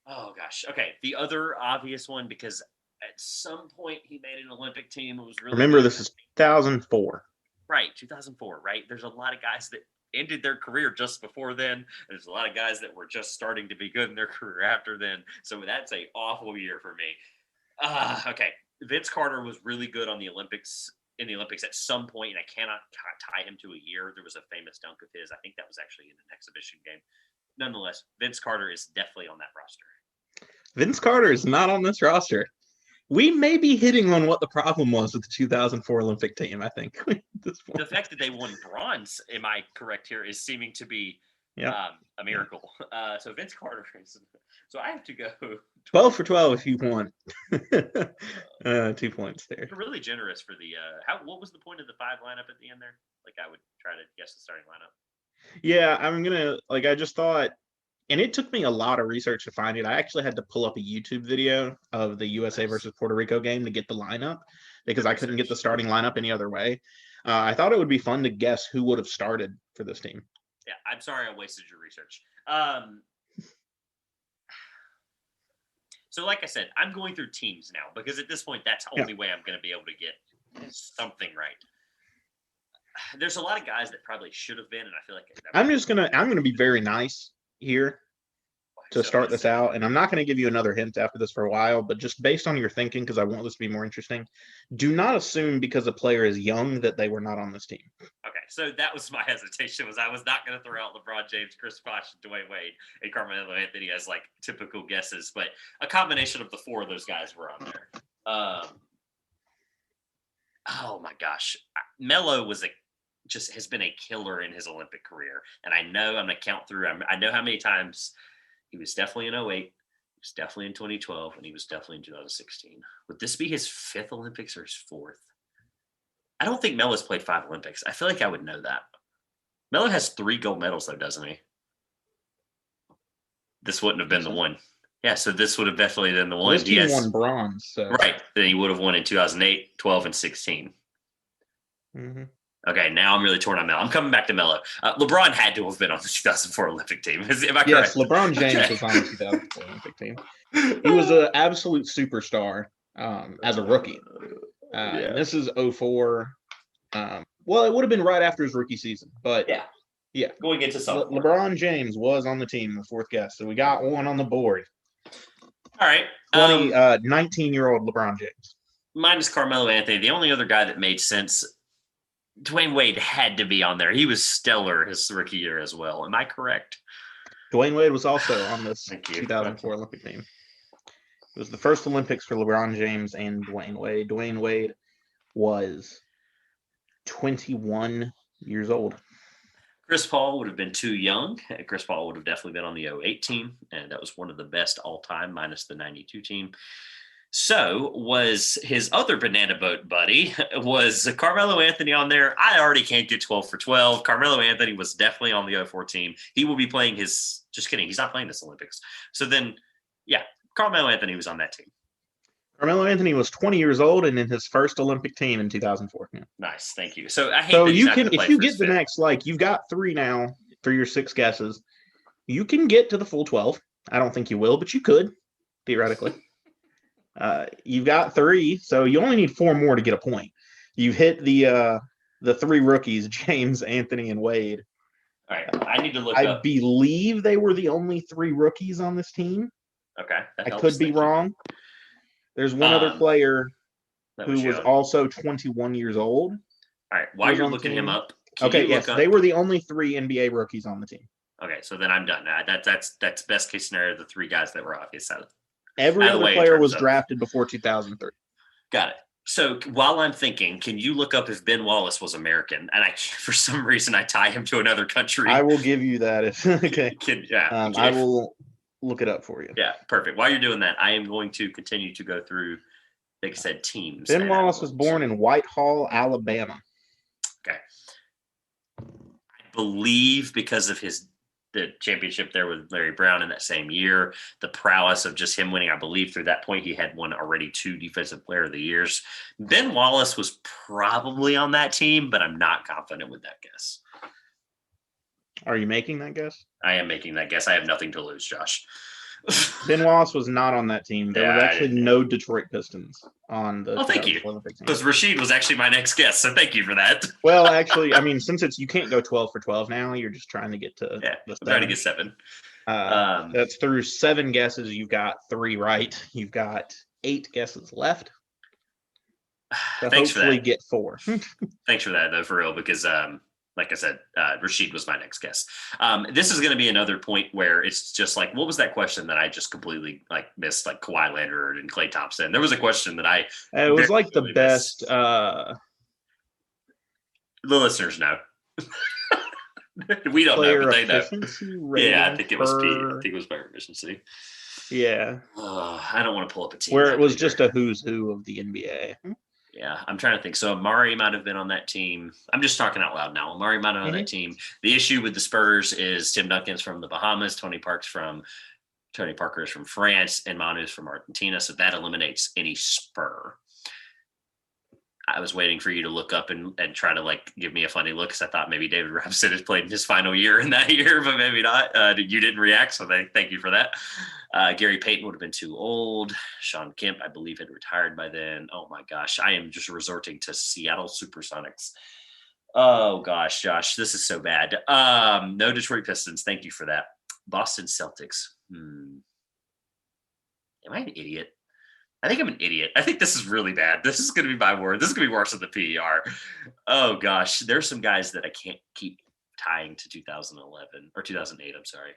oh gosh. Okay. The other obvious one, because at some point he made an Olympic team. It was really remember this is 2004. Right, 2004. Right. There's a lot of guys that ended their career just before then. There's a lot of guys that were just starting to be good in their career after then. So that's an awful year for me. Okay. Vince Carter was really good on the Olympics at some point, and I cannot tie him to a year. There was a famous dunk of his. I think that was actually in an exhibition game. Nonetheless, Vince Carter is definitely on that roster. Vince Carter is not on this roster. We may be hitting on what the problem was with the 2004 Olympic team, I think. The fact that they won bronze, am I correct here, is seeming to be a miracle. So Vince Carter is. So I have to go 12 for 12 if you want. 2 points there. You're really generous for the. What was the point of the 5 lineup at the end there? I would try to guess the starting lineup. Yeah, I'm gonna I just thought. And it took me a lot of research to find it. I actually had to pull up a YouTube video of the USA versus Puerto Rico game to get the lineup because I couldn't get the starting lineup any other way. I thought it would be fun to guess who would have started for this team. Yeah, I'm sorry I wasted your research. So like I said, I'm going through teams now because at this point, that's the only way I'm going to be able to get something right. There's a lot of guys that probably should have been, and I feel like I'm gonna be very nice here to start this out, and I'm not going to give you another hint after this for a while, but just based on your thinking, because I want this to be more interesting, do not assume because a player is young that they were not on this team. Okay, so that was my hesitation, was I was not going to throw out LeBron James, Chris Bosh, Dwayne Wade, and Carmelo Anthony as typical guesses, but a combination of the 4 of those guys were on there. Oh my gosh, Melo has been a killer in his Olympic career. And I know I'm going to count through. I know how many times he was definitely in 08, he was definitely in 2012, and he was definitely in 2016. Would this be his 5th Olympics or his 4th? I don't think Melo's played 5 Olympics. I feel like I would know that. Melo has 3 gold medals, though, doesn't he? This wouldn't have been the one. Yeah, so this would have definitely been the one. This team won bronze. So. Right. Then he would have won in 2008, 12, and 16. Mm-hmm. Okay, now I'm really torn on Melo. I'm coming back to Melo. LeBron had to have been on the 2004 Olympic team. Am I correct? Yes, LeBron James was on the 2004 Olympic team. He was an absolute superstar as a rookie. And this is 04. Well, it would have been right after his rookie season, but yeah. Going into sophomore. LeBron James was on the team, the fourth guest, so we got one on the board. All right. 19-year-old LeBron James. Mine is Carmelo Anthony. The only other guy that made sense, Dwayne Wade had to be on there. He was stellar his rookie year as well. Am I correct? Dwayne Wade was also on this 2004 Olympic team. It was the first Olympics for LeBron James and Dwayne Wade. Dwayne Wade was 21 years old. Chris Paul would have been too young. Chris Paul would have definitely been on the 08 team, and that was one of the best all-time, minus the 92 team. So was his other banana boat buddy, was Carmelo Anthony on there? I already can't get 12 for 12. Carmelo Anthony was definitely on the 04 team. He will be playing just kidding, he's not playing this Olympics. So then, yeah, Carmelo Anthony was on that team. Carmelo Anthony was 20 years old and in his first Olympic team in 2004. Yeah. Nice, thank you. So I hate so that you can, if you get the next, like you've got 3 now for your 6 guesses, you can get to the full 12. I don't think you will, but you could theoretically. You've got 3, so you only need 4 more to get a point. You've hit the 3 rookies, James, Anthony, and Wade. All right, I need to look I up. believe they were the only 3 rookies on this team. Okay, I could be wrong. There's one other player who was also 21 years old. All right, while you're looking him up, yes, they were the only 3 NBA rookies on the team. Okay, so then I'm done. That's best case scenario. The 3 guys that were obvious out of every other player was drafted before 2003. Got it. So while I'm thinking, can you look up if Ben Wallace was American? And for some reason, I tie him to another country. I will give you that. Okay. I will look it up for you. Yeah, perfect. While you're doing that, I am going to continue to go through, like I said, teams. Ben Wallace was born in Whitehall, Alabama. Okay. I believe because of the championship there with Larry Brown in that same year, the prowess of just him winning, I believe through that point, he had won already 2 Defensive Player of the Years. Ben Wallace was probably on that team, but I'm not confident with that guess. Are you making that guess? I am making that guess. I have nothing to lose, Josh. Ben Wallace was not on that team. There was actually no Detroit Pistons on the thank you. Because Rasheed was actually my next guess, so thank you for that. Well, actually, I mean, since you can't go 12 for 12 now, you're just trying to get to I'm trying to get 7. That's through 7 guesses. You've got 3 right. You've got 8 guesses left. So Thanks for that. Get 4. Thanks for that, though, for real, because like I said, Rasheed was my next guess. This is going to be another point where it's just like, what was that question that I just completely missed? Like Kawhi Leonard and Klay Thompson. There was a question that it was like the best. The listeners know. We don't know, but they know. Yeah, I think it was P. I think it was player efficiency. Yeah. I don't want to pull up a team where it was just a who's who of the NBA. Yeah, I'm trying to think. So Amari might have been on that team. I'm just talking out loud now. Amari might have been on that team. The issue with the Spurs is Tim Duncan's from the Bahamas, Tony Parker is from France, and Manu's from Argentina. So that eliminates any Spur. I was waiting for you to look up and try to give me a funny look because I thought maybe David Robinson had played in his final year in that year, but maybe not. You didn't react, so thank you for that. Gary Payton would have been too old. Sean Kemp, I believe, had retired by then. Oh my gosh, I am just resorting to Seattle Supersonics. Oh gosh, Josh, this is so bad. No Detroit Pistons. Thank you for that. Boston Celtics. Am I an idiot? I think I'm an idiot. I think this is really bad. This is going to be my word. This is going to be worse than the PER. Oh gosh, there's some guys that I can't keep tying to 2011 or 2008. I'm sorry.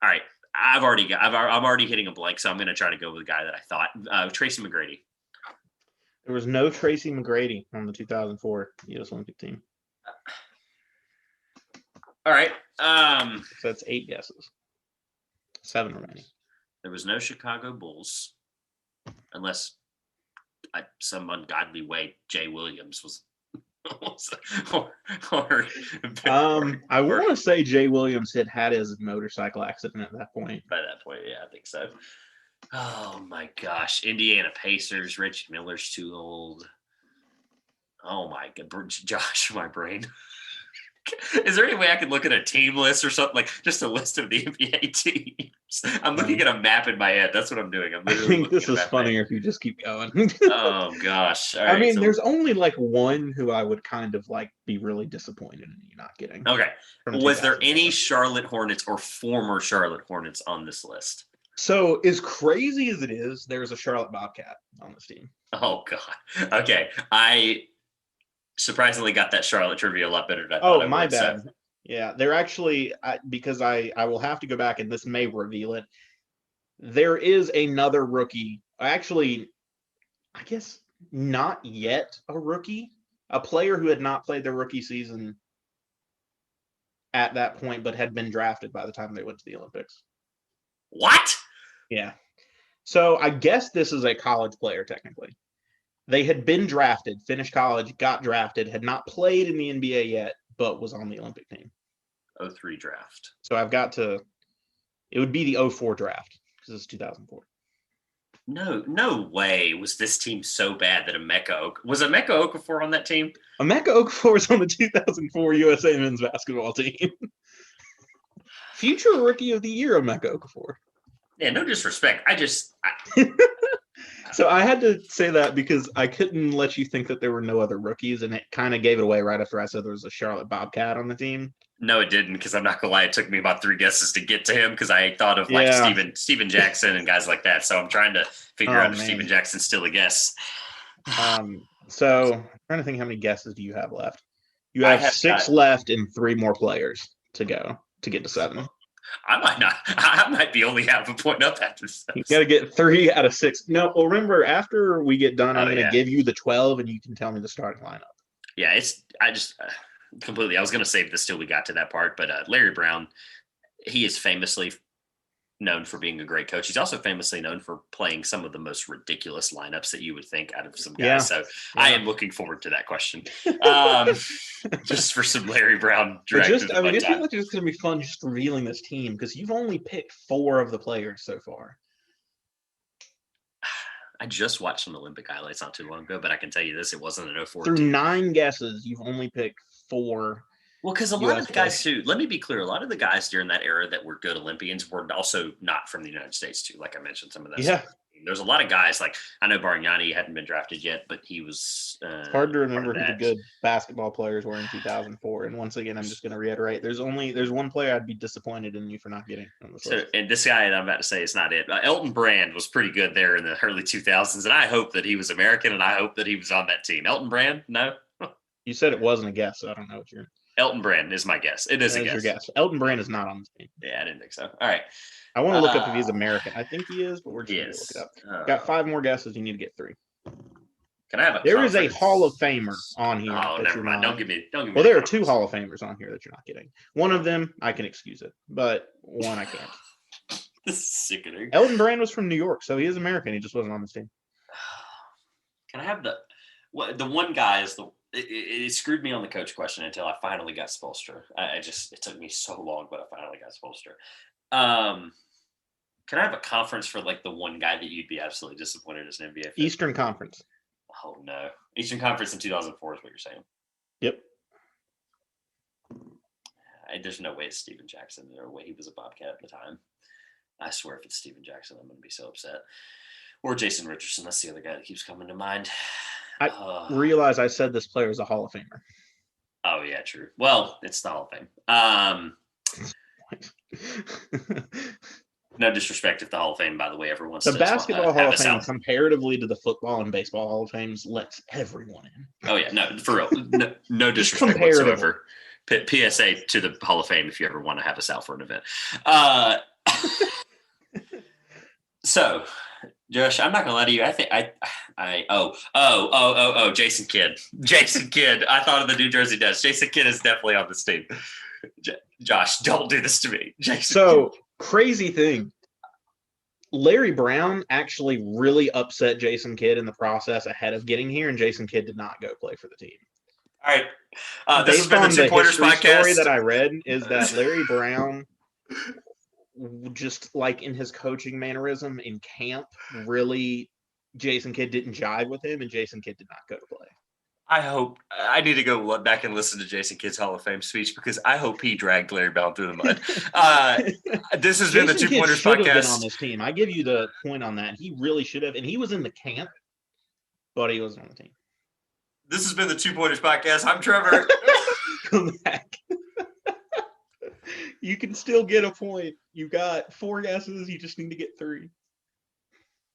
All right, I'm already hitting a blank, so I'm going to try to go with a guy that I thought Tracy McGrady. There was no Tracy McGrady on the 2004 U.S. Olympic team. All right. So that's 8 guesses. 7 remaining. There was no Chicago Bulls. Unless some ungodly way Jay Williams was or, or, I want to say Jay Williams had his motorcycle accident at that point. By that point, yeah, I think so. Oh my gosh, Indiana Pacers. Reggie Miller's too old. Oh my god, Josh, my brain. Is there any way I could look at a team list or something, like just a list of the NBA teams? I'm looking at a map in my head. That's what I'm doing. I think this is funnier if you just keep going. Oh gosh! All I right, mean, so, there's only like one who I would kind of like be really disappointed in you not getting. Okay. Was there any Charlotte Hornets or former Charlotte Hornets on this list? So, as crazy as it is, there's a Charlotte Bobcat on this team. Oh god. Okay, I surprisingly got that Charlotte trivia a lot better than I thought. Oh, my bad. So. Yeah, they're actually, because I will have to go back and this may reveal it. There is another rookie. Actually, I guess not yet a rookie. A player who had not played their rookie season at that point, but had been drafted by the time they went to the Olympics. What? Yeah. So I guess this is a college player, technically. They had been drafted, finished college, got drafted, had not played in the NBA yet, but was on the Olympic team. 03 draft. So I've got to, it would be the 04 draft because it's 2004. No way was this team so bad that Emeka Okafor on that team? Emeka Okafor was on the 2004 USA men's basketball team. Future Rookie of the Year, Emeka Okafor. Yeah, no disrespect. So I had to say that because I couldn't let you think that there were no other rookies, and it kind of gave it away right after I said there was a Charlotte Bobcat on the team. No, it didn't, because I'm not gonna lie, it took me about 3 guesses to get to him because I thought of Steven Jackson and guys like that. So I'm trying to figure out if Steven Jackson's still a guess. So I'm trying to think, how many guesses do you have left? You have 6 left and 3 more players to go to get to 7. I might be only half a point up after this. You got to get 3 out of 6. No, well, remember, after we get done, I'm going to give you the 12 and you can tell me the starting lineup. Yeah, I was going to save this till we got to that part, but Larry Brown, he is famously known for being a great coach. He's also famously known for playing some of the most ridiculous lineups that you would think out of some guys. Yeah. So I am looking forward to that question. Just for some Larry Brown. I feel like it's going to be fun just revealing this team because you've only picked 4 of the players so far. I just watched some Olympic highlights not too long ago, but I can tell you this, it wasn't an 04. Through 9 guesses, you've only picked 4. Well, because a lot of the guys too, let me be clear, a lot of the guys during that era that were good Olympians were also not from the United States too. Like I mentioned, some of that. Yeah. There's a lot of guys, like I know Bargnani hadn't been drafted yet, but he was. It's hard to remember who the good basketball players were in 2004. And once again, I'm just going to reiterate: there's one player I'd be disappointed in you for not getting on this list. And this guy that I'm about to say is not it. Elton Brand was pretty good there in the early 2000s, and I hope that he was American, and I hope that he was on that team. Elton Brand, no. You said it wasn't a guess, so I don't know what you're. Elton Brand is my guess. It is a guess. Your guess. Elton Brand is not on the team. Yeah, I didn't think so. All right. I want to look up if he's American. I think he is, but we're just going to look it up. Got 5 more guesses. You need to get 3. Can I have a? There is a Hall of Famer on here. Oh, never mind. Don't give me. Well, there are 2 Hall of Famers on here that you're not getting. One of them, I can excuse it, but one I can't. This is sickening. Elton Brand was from New York, so he is American. He just wasn't on this team. Can I have the one guy is the. It screwed me on the coach question until I finally got Spoelstra. It took me so long, but I finally got Spoelstra. Can I have a conference for like the one guy that you'd be absolutely disappointed as an NBA fan? Eastern Conference. Oh no, Eastern Conference in 2004 is what you're saying. Yep. There's no way it's Steven Jackson. There's no way he was a Bobcat at the time. I swear, if it's Steven Jackson, I'm going to be so upset. Or Jason Richardson. That's the other guy that keeps coming to mind. I realize I said this player is a Hall of Famer. Oh, yeah, true. Well, it's the Hall of Fame. No disrespect if the Hall of Fame, by the way, ever wants to. The Basketball Hall of Fame, comparatively to the Football and Baseball Hall of Fames, lets everyone in. Oh, yeah. No, for real. No disrespect whatsoever. PSA to the Hall of Fame if you ever want to have us out for an event. So, Josh, I'm not gonna lie to you. I think Jason Kidd. Jason Kidd. I thought of the New Jersey Nets. Jason Kidd is definitely on this team. Josh, don't do this to me. Jason Kidd. Crazy thing. Larry Brown actually really upset Jason Kidd in the process ahead of getting here, and Jason Kidd did not go play for the team. All right. This has Based been the on Two the Pointers history story podcast. that I read, is that Larry Brown, just like in his coaching mannerism in camp, really Jason Kidd didn't jive with him, and Jason Kidd did not go to play. I need to go back and listen to Jason Kidd's Hall of Fame speech because I hope he dragged Larry Brown through the mud. This has been the Two Pointers should have been on podcast. this team. I give you the point on that. He really should have, and he was in the camp, but he wasn't on the team. This has been the Two Pointers podcast. I'm Trevor. Come back. You can still get a point. You got 4 guesses. You just need to get 3.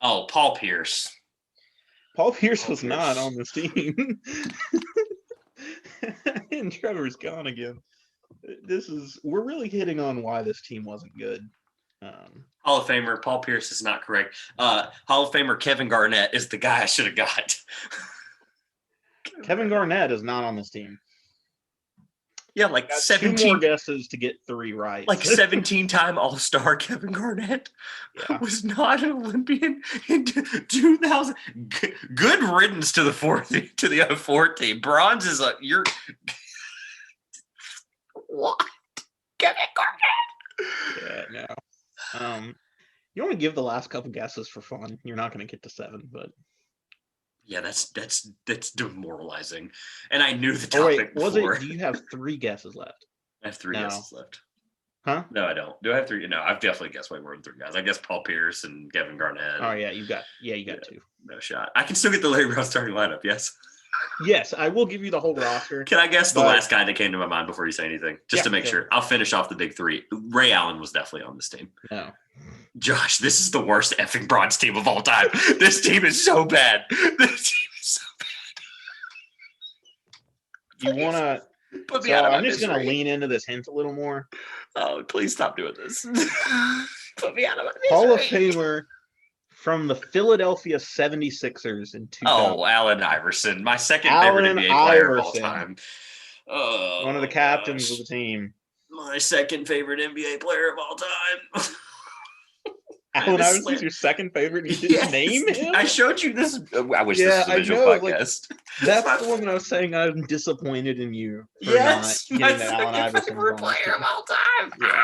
Oh, Paul Pierce. Paul Pierce was not on this team. And Trevor's gone again. We're really hitting on why this team wasn't good. Hall of Famer Paul Pierce is not correct. Hall of Famer Kevin Garnett is the guy I should have got. Kevin Garnett is not on this team. Yeah, like 17 2 more guesses to get 3 right. Like 17-time All-Star Kevin Garnett was not an Olympian in 2000. Good riddance to the 04 team. Bronze is you're what? Kevin Garnett. Yeah, no. You want to give the last couple guesses for fun. You're not going to get to 7, but yeah, that's demoralizing. And I knew the topic before. Do you have 3 guesses left? I have 3 guesses left. Huh? No, I don't. Do I have 3? No, I've definitely guessed way more than 3 guys. I guess Paul Pierce and Kevin Garnett. Oh yeah, you got 2. No shot. I can still get the Larry Brown starting lineup. Yes. Yes, I will give you the whole roster. Can I guess the last guy that came to my mind before you say anything? Just to make sure. I'll finish off the big 3. Ray Allen was definitely on this team. No. Josh, this is the worst effing Bronze team of all time. This team is so bad. This team is so bad. You want to... Put me out of my I'm just going to lean into this hint a little more. Oh, please stop doing this. Put me out of my misery. Hall of Famer from the Philadelphia 76ers in 2000. Oh, Allen Iverson. My second favorite NBA player of all time. One of the captains of the team. My second favorite NBA player of all time. Allen Iverson's your second favorite? You didn't name him? I showed you this. I wish this was a visual podcast. That's the one that I was saying I'm disappointed in you for not getting that Allen Iverson favorite player of all time. Yeah.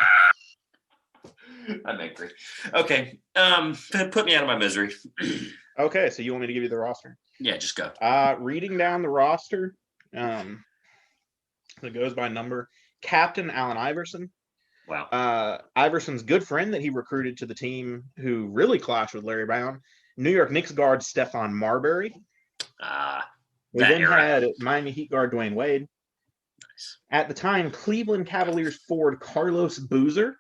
I'm angry. Okay. Put me out of my misery. Okay, so you want me to give you the roster? Yeah, just go. Reading down the roster, it goes by number. Captain Allen Iverson. Wow. Iverson's good friend that he recruited to the team who really clashed with Larry Brown. New York Knicks guard Stephon Marbury. We then had Miami Heat guard Dwayne Wade. Nice. At the time, Cleveland Cavaliers forward Carlos Boozer.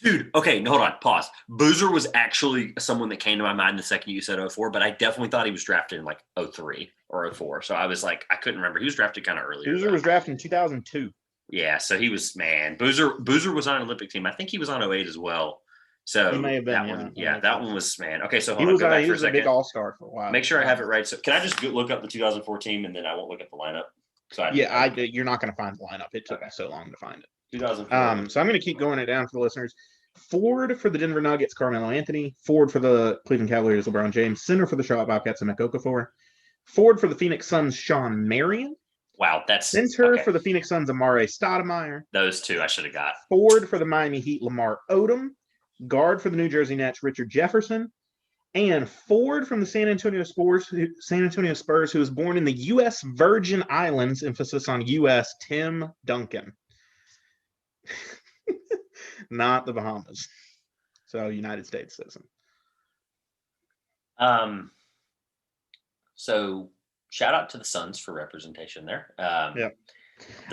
Dude, okay, hold on, pause. Boozer was actually someone that came to my mind the second you said 04, but I definitely thought he was drafted in like 03 or 04. So I was like, I couldn't remember. He was drafted kind of earlier. Boozer was drafted in 2002. Yeah, so he was, man, Boozer was on an Olympic team. I think he was on 08 as well. So he may have been, that one was, man. Okay, so hold on, go back for a second. He was a big all-star for a while. Make sure I have it right. So can I just look up the 2004 team and then I won't look at the lineup? So you're not going to find the lineup. It took me so long to find it. 2004. So I'm going to keep going it down for the listeners. Forward for the Denver Nuggets, Carmelo Anthony. Forward for the Cleveland Cavaliers, LeBron James. Center for the Charlotte Bobcats, Emek Okafor. Forward for the Phoenix Suns, Shawn Marion. Wow, that's center for the Phoenix Suns, Amare Stoudemire. Those 2 I should have got. Forward for the Miami Heat, Lamar Odom. Guard for the New Jersey Nets, Richard Jefferson. And forward from the San Antonio Spurs, who was born in the U.S. Virgin Islands, emphasis on U.S., Tim Duncan. Not the Bahamas. So United States citizen. So shout out to the Suns for representation there. Yeah.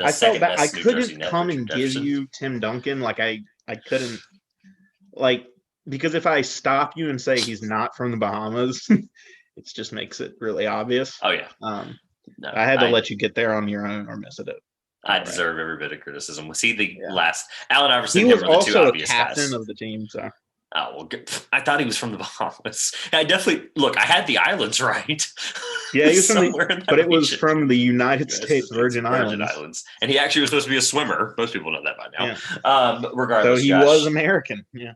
I felt that I couldn't come and give you Tim Duncan. Like I couldn't, like, because if I stop you and say he's not from the Bahamas, it just makes it really obvious. Oh yeah. I had to let you get there on your own or miss it. I deserve every bit of criticism. Was he the last? Allen Iverson. He was also a captain of the team. So. Oh well, good. I thought he was from the Bahamas. I definitely I had the islands right. Yeah, he was from but it was from the United States Virgin Islands, and he actually was supposed to be a swimmer. Most people know that by now. Yeah. Regardless, so he was American. Yeah.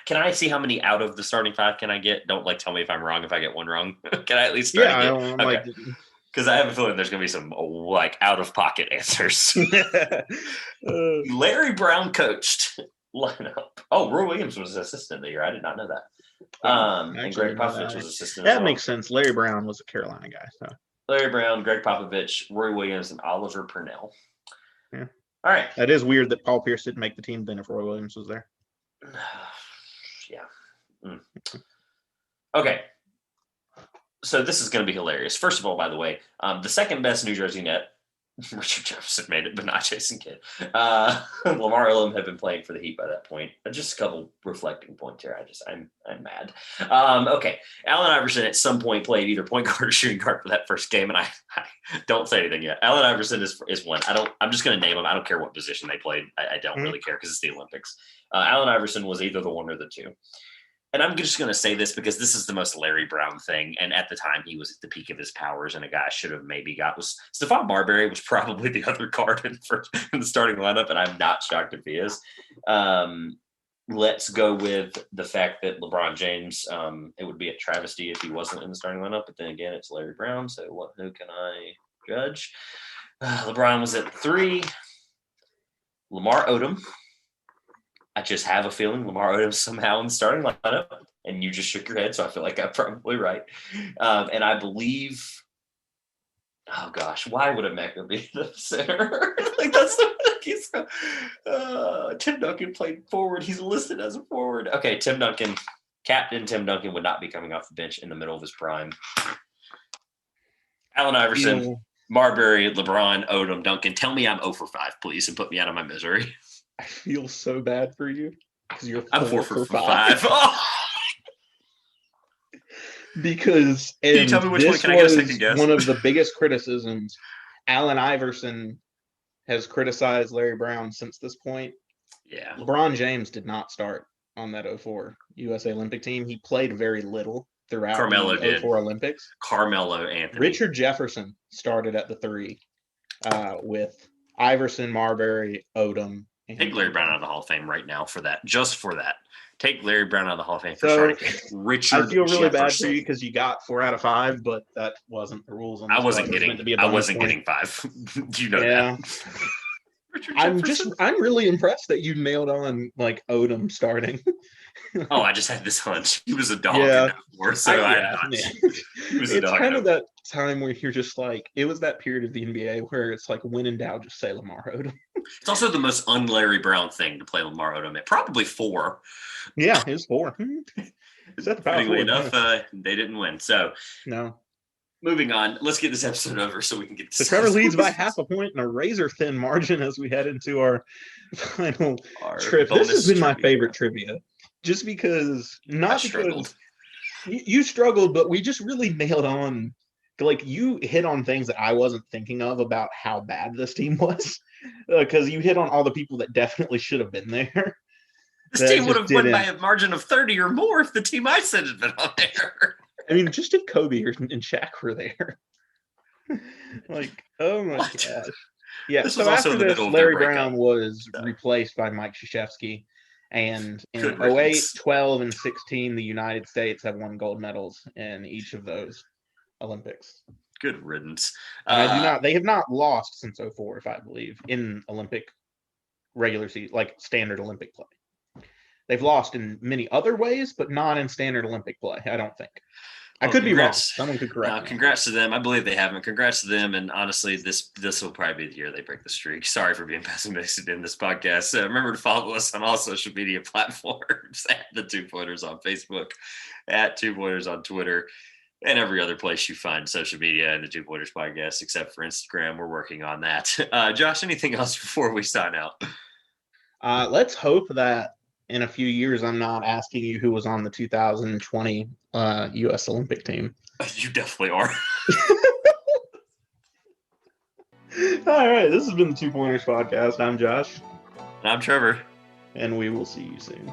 Can I see how many out of the starting 5 can I get? Don't tell me if I'm wrong if I get one wrong. Can I at least try to get? Because I have a feeling there's going to be some like out of pocket answers. Larry Brown coached lineup. Oh, Roy Williams was assistant the year. I did not know that. And Greg Popovich was assistant. That makes sense. Larry Brown was a Carolina guy. So Larry Brown, Greg Popovich, Roy Williams, and Oliver Purnell. Yeah. All right. That is weird that Paul Pierce didn't make the team then if Roy Williams was there. Yeah. Okay. So this is going to be hilarious. First of all, by the way, the second best New Jersey net, Richard Jefferson made it, but not Jason Kidd. Lamar Odom had been playing for the Heat by that point. Just a couple reflecting points here. I'm mad. Okay. Allen Iverson at some point played either point guard or shooting guard for that first game, and I don't say anything yet. Allen Iverson is one. I'm just going to name them. I don't care what position they played. I don't really care because it's the Olympics. Allen Iverson was either the one or the two. And I'm just going to say this because this is the most Larry Brown thing. And at the time, he was at the peak of his powers, and a guy should have maybe got was Stephon Marbury was probably the other guard in the starting lineup, and I'm not shocked if he is. Let's go with the fact that LeBron James, it would be a travesty if he wasn't in the starting lineup. But then again, it's Larry Brown, so who can I judge? LeBron was at 3. Lamar Odom. I just have a feeling Lamar Odom's somehow in the starting lineup, and you just shook your head, so I feel like I'm probably right. And I believe, oh gosh, why would Emeka be the center? Like that's Tim Duncan played forward. He's listed as a forward. Okay, Captain Tim Duncan would not be coming off the bench in the middle of his prime. Allen Iverson, Marbury, LeBron, Odom, Duncan. Tell me I'm 0 for 5, please, and put me out of my misery. I feel so bad for you because I'm 4 for 5. Oh! Because can you tell me which one? Can I get a second guess? One of the biggest criticisms Allen Iverson has criticized Larry Brown since this point. Yeah, LeBron James did not start on that 04 USA Olympic team. He played very little throughout the 04 Olympics. Carmelo Anthony. Richard Jefferson started at the 3 with Iverson, Marbury, Odom. Take Larry Brown out of the Hall of Fame right now for that. Just for that. Take Larry Brown out of the Hall of Fame for starting. Richard I feel really Jefferson. bad for you because you got 4 out of 5, but that wasn't the rules. I wasn't getting 5. You know that. I'm really impressed that you nailed on like Odom starting. Oh, I just had this hunch. He was a dog in that war, so It's kind of that time where you're just like, it was that period of the NBA where it's like, when in doubt, just say Lamar Odom. It's also the most un-Larry Brown thing to play Lamar Odom at. Probably 4. Yeah, it was 4. Is that the power? Enough, they didn't win. So no. Moving on, let's get this episode over so we can get. So Trevor leads by half a point in a razor-thin margin as we head into our final trip. This has been my favorite trivia, just because you struggled, but we just really nailed on. Like you hit on things that I wasn't thinking of about how bad this team was, because you hit on all the people that definitely should have been there. This team would have won by a margin of 30 or more if the team I said had been on there. I mean, just if Kobe and Shaq were there. Like, oh my gosh. Yeah, so after this, Larry Brown was replaced by Mike Krzyzewski. And in 08, 12, and 16, the United States have won gold medals in each of those Olympics. Good riddance. They have not lost since 04, if I believe, in Olympic regular season, like standard Olympic play. They've lost in many other ways, but not in standard Olympic play, I don't think. I could be wrong. Someone could correct me. Congrats to them. I believe they haven't. Congrats to them. And honestly, this will probably be the year they break the streak. Sorry for being pessimistic in this podcast. Remember to follow us on all social media platforms at the 2 Pointers on Facebook, at 2 Pointers on Twitter, and every other place you find social media and the 2 Pointers podcast, except for Instagram. We're working on that. Josh, anything else before we sign out? Let's hope that in a few years, I'm not asking you who was on the 2020 U.S. Olympic team. You definitely are. All right. This has been the 2 Pointers podcast. I'm Josh. And I'm Trevor. And we will see you soon.